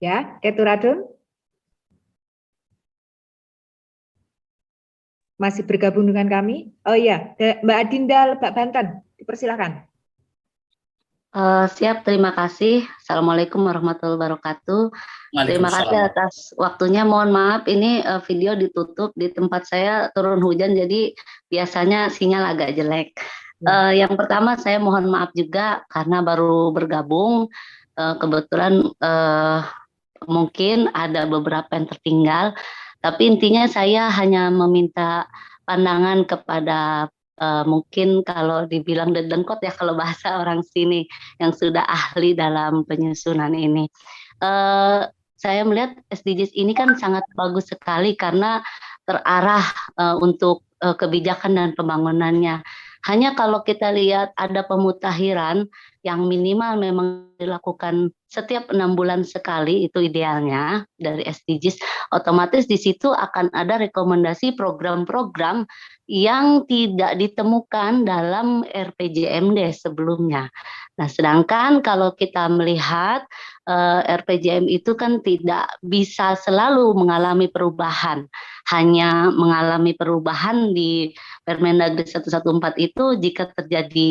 Ya, Keturadon masih bergabung dengan kami. Oh iya, Mbak Adinda Lebak Banten, dipersilakan. Siap, terima kasih. Assalamualaikum warahmatullahi wabarakatuh. Terima kasih atas waktunya. Mohon maaf, ini video ditutup di tempat saya turun hujan, jadi biasanya sinyal agak jelek. Yang pertama saya mohon maaf juga karena baru bergabung. Kebetulan mungkin ada beberapa yang tertinggal, tapi intinya saya hanya meminta pandangan kepada mungkin kalau dibilang dedengkot ya kalau bahasa orang sini yang sudah ahli dalam penyusunan ini. Saya melihat SDGs ini kan sangat bagus sekali karena terarah untuk kebijakan dan pembangunannya. Hanya kalau kita lihat ada pemutakhiran, yang minimal memang dilakukan setiap 6 bulan sekali, itu idealnya dari SDGs, otomatis di situ akan ada rekomendasi program-program yang tidak ditemukan dalam RPJMD sebelumnya. Nah, sedangkan kalau kita melihat RPJM itu kan tidak bisa selalu mengalami perubahan, hanya mengalami perubahan di Permendagri 114 itu jika terjadi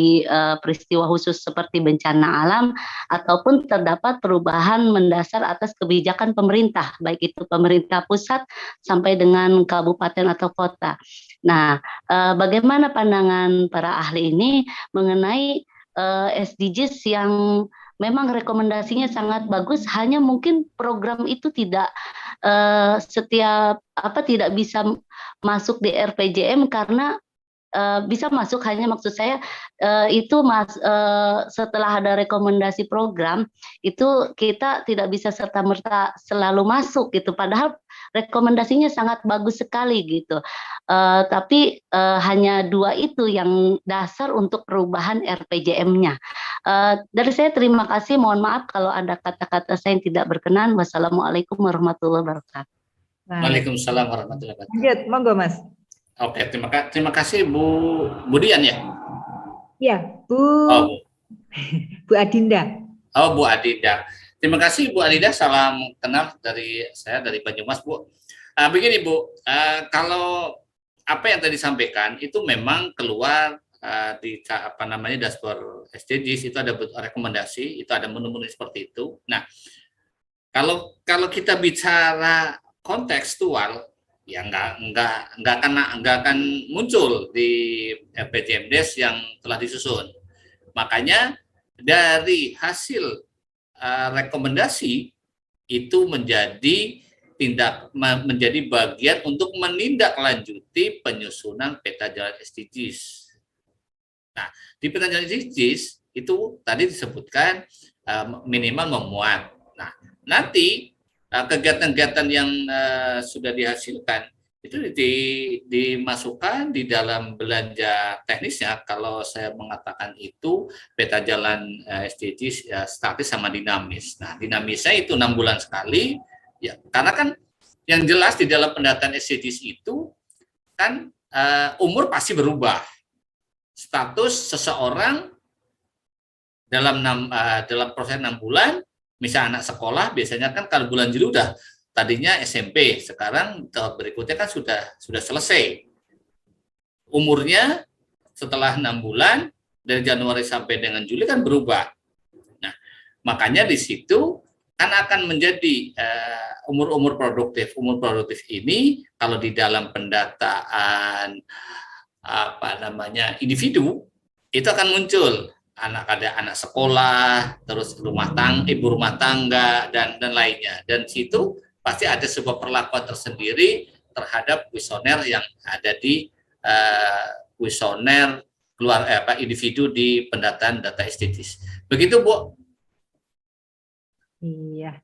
peristiwa khusus seperti bencana alam ataupun terdapat perubahan mendasar atas kebijakan pemerintah, baik itu pemerintah pusat sampai dengan kabupaten atau kota. Nah, bagaimana pandangan para ahli ini mengenai SDGs yang memang rekomendasinya sangat bagus, hanya mungkin program itu tidak tidak bisa masuk di RPJM karena bisa masuk, hanya maksud saya setelah ada rekomendasi program itu kita tidak bisa serta-merta selalu masuk gitu, padahal rekomendasinya sangat bagus sekali gitu. Tapi hanya 2 itu yang dasar untuk perubahan RPJM-nya. Dari saya terima kasih, mohon maaf kalau ada kata-kata saya yang tidak berkenan. Wassalamualaikum warahmatullahi wabarakatuh. Waalaikumsalam warahmatullahi wabarakatuh. Lanjut, monggo Mas. Oke, terima kasih Bu Dian ya. Ya, Oh, Bu Adinda. Bu Adinda. Terima kasih Bu Adinda, salam kenal dari saya dari Banyumas Bu. Begini Bu, kalau apa yang tadi disampaikan itu memang keluar di dashboard SDGs itu ada rekomendasi, itu ada menu-menu seperti itu. Nah, kalau kita bicara kontekstual, ya nggak akan muncul di RPJMDes yang telah disusun. Makanya dari hasil rekomendasi itu menjadi bagian untuk menindaklanjuti penyusunan peta jalan SDGs. Nah, di peta jalan SDGs itu tadi disebutkan minimal memuat. Nah, nanti kegiatan-kegiatan yang sudah dihasilkan itu dimasukkan di dalam belanja teknisnya. Kalau saya mengatakan itu peta jalan SDGs statis sama dinamis. Nah, dinamisnya itu 6 bulan sekali, ya karena kan yang jelas di dalam pendataan SDGs itu kan umur pasti berubah. Status seseorang dalam proses 6 bulan. Misal anak sekolah biasanya kan kalau bulan Juli udah tadinya SMP, sekarang tahun berikutnya kan sudah selesai. Umurnya setelah 6 bulan dari Januari sampai dengan Juli kan berubah. Nah, makanya di situ kan akan menjadi umur produktif. Umur produktif ini kalau di dalam pendataan individu itu akan muncul ada anak sekolah, terus ibu rumah tangga dan lainnya. Dan situ pasti ada sebuah perlakuan tersendiri terhadap kuesioner yang ada di kuesioner individu di pendataan data SDGs. Begitu Bu. Iya,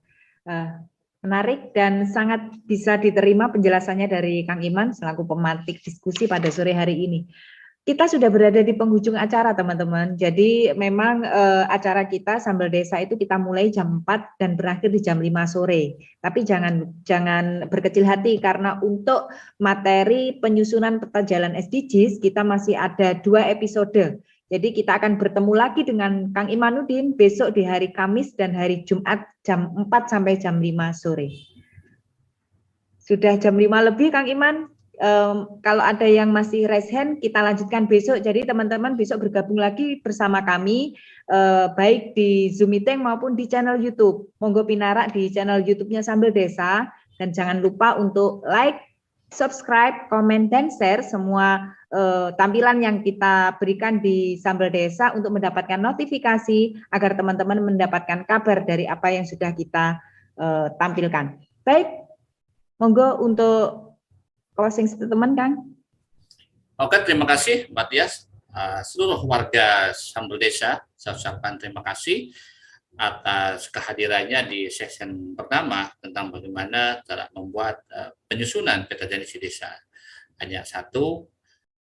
menarik dan sangat bisa diterima penjelasannya dari Kang Iman selaku pemantik diskusi pada sore hari ini. Kita sudah berada di penghujung acara teman-teman, jadi memang acara kita Sambal Desa itu kita mulai jam 4 dan berakhir di jam 5 sore. Tapi jangan berkecil hati karena untuk materi penyusunan peta jalan SDGs kita masih ada 2 episode. Jadi kita akan bertemu lagi dengan Kang Imanuddin besok di hari Kamis dan hari Jumat jam 4 sampai jam 5 sore. Sudah jam 5 lebih Kang Iman. Kalau ada yang masih raise hand, kita lanjutkan besok. Jadi teman-teman besok bergabung lagi bersama kami, baik di Zoom meeting maupun di channel YouTube. Monggo pinarak di channel YouTube-nya Sambal Desa, dan jangan lupa untuk like, subscribe, komen, dan share semua tampilan yang kita berikan di Sambal Desa untuk mendapatkan notifikasi agar teman-teman mendapatkan kabar dari apa yang sudah kita tampilkan. Baik, monggo untuk closing statement, Kang. Oke, terima kasih Mbak Tias. Seluruh warga Sambal Desa, saya ucapkan terima kasih atas kehadirannya di session pertama tentang bagaimana cara membuat penyusunan peta jalan desa. Hanya satu,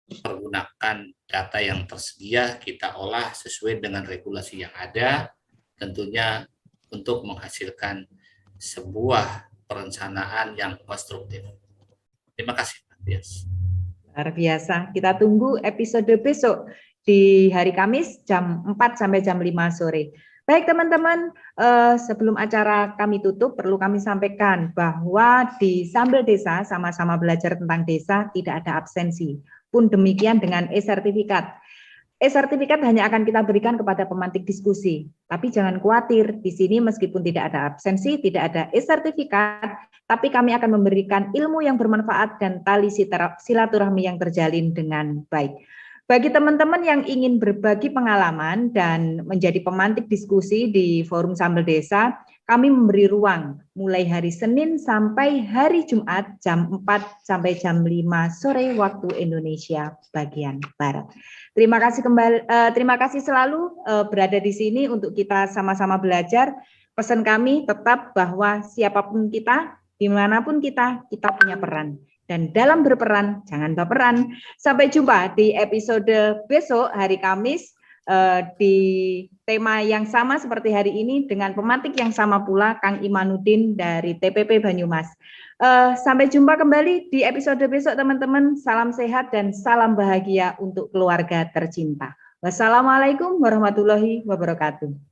pergunakan data yang tersedia, kita olah sesuai dengan regulasi yang ada, tentunya untuk menghasilkan sebuah perencanaan yang konstruktif. Terima kasih, Pak Tias. Luar biasa. Kita tunggu episode besok di hari Kamis jam 4 sampai jam 5 sore. Baik teman-teman, sebelum acara kami tutup, perlu kami sampaikan bahwa di Sambel Desa, sama-sama belajar tentang desa, tidak ada absensi. Pun demikian dengan e-sertifikat. E-sertifikat hanya akan kita berikan kepada pemantik diskusi. Tapi jangan khawatir, di sini meskipun tidak ada absensi, tidak ada e-sertifikat, tapi kami akan memberikan ilmu yang bermanfaat dan tali silaturahmi yang terjalin dengan baik. Bagi teman-teman yang ingin berbagi pengalaman dan menjadi pemantik diskusi di Forum Sambel Desa, kami memberi ruang mulai hari Senin sampai hari Jumat jam 4 sampai jam 5 sore waktu Indonesia bagian Barat. Terima kasih selalu berada di sini untuk kita sama-sama belajar. Pesan kami tetap bahwa siapapun kita, dimanapun kita punya peran. Dan dalam berperan, jangan baperan. Sampai jumpa di episode besok hari Kamis di tema yang sama seperti hari ini dengan pemantik yang sama pula, Kang Imanuddin dari TPP Banyumas. Sampai jumpa kembali di episode besok teman-teman. Salam sehat dan salam bahagia untuk keluarga tercinta. Wassalamualaikum warahmatullahi wabarakatuh.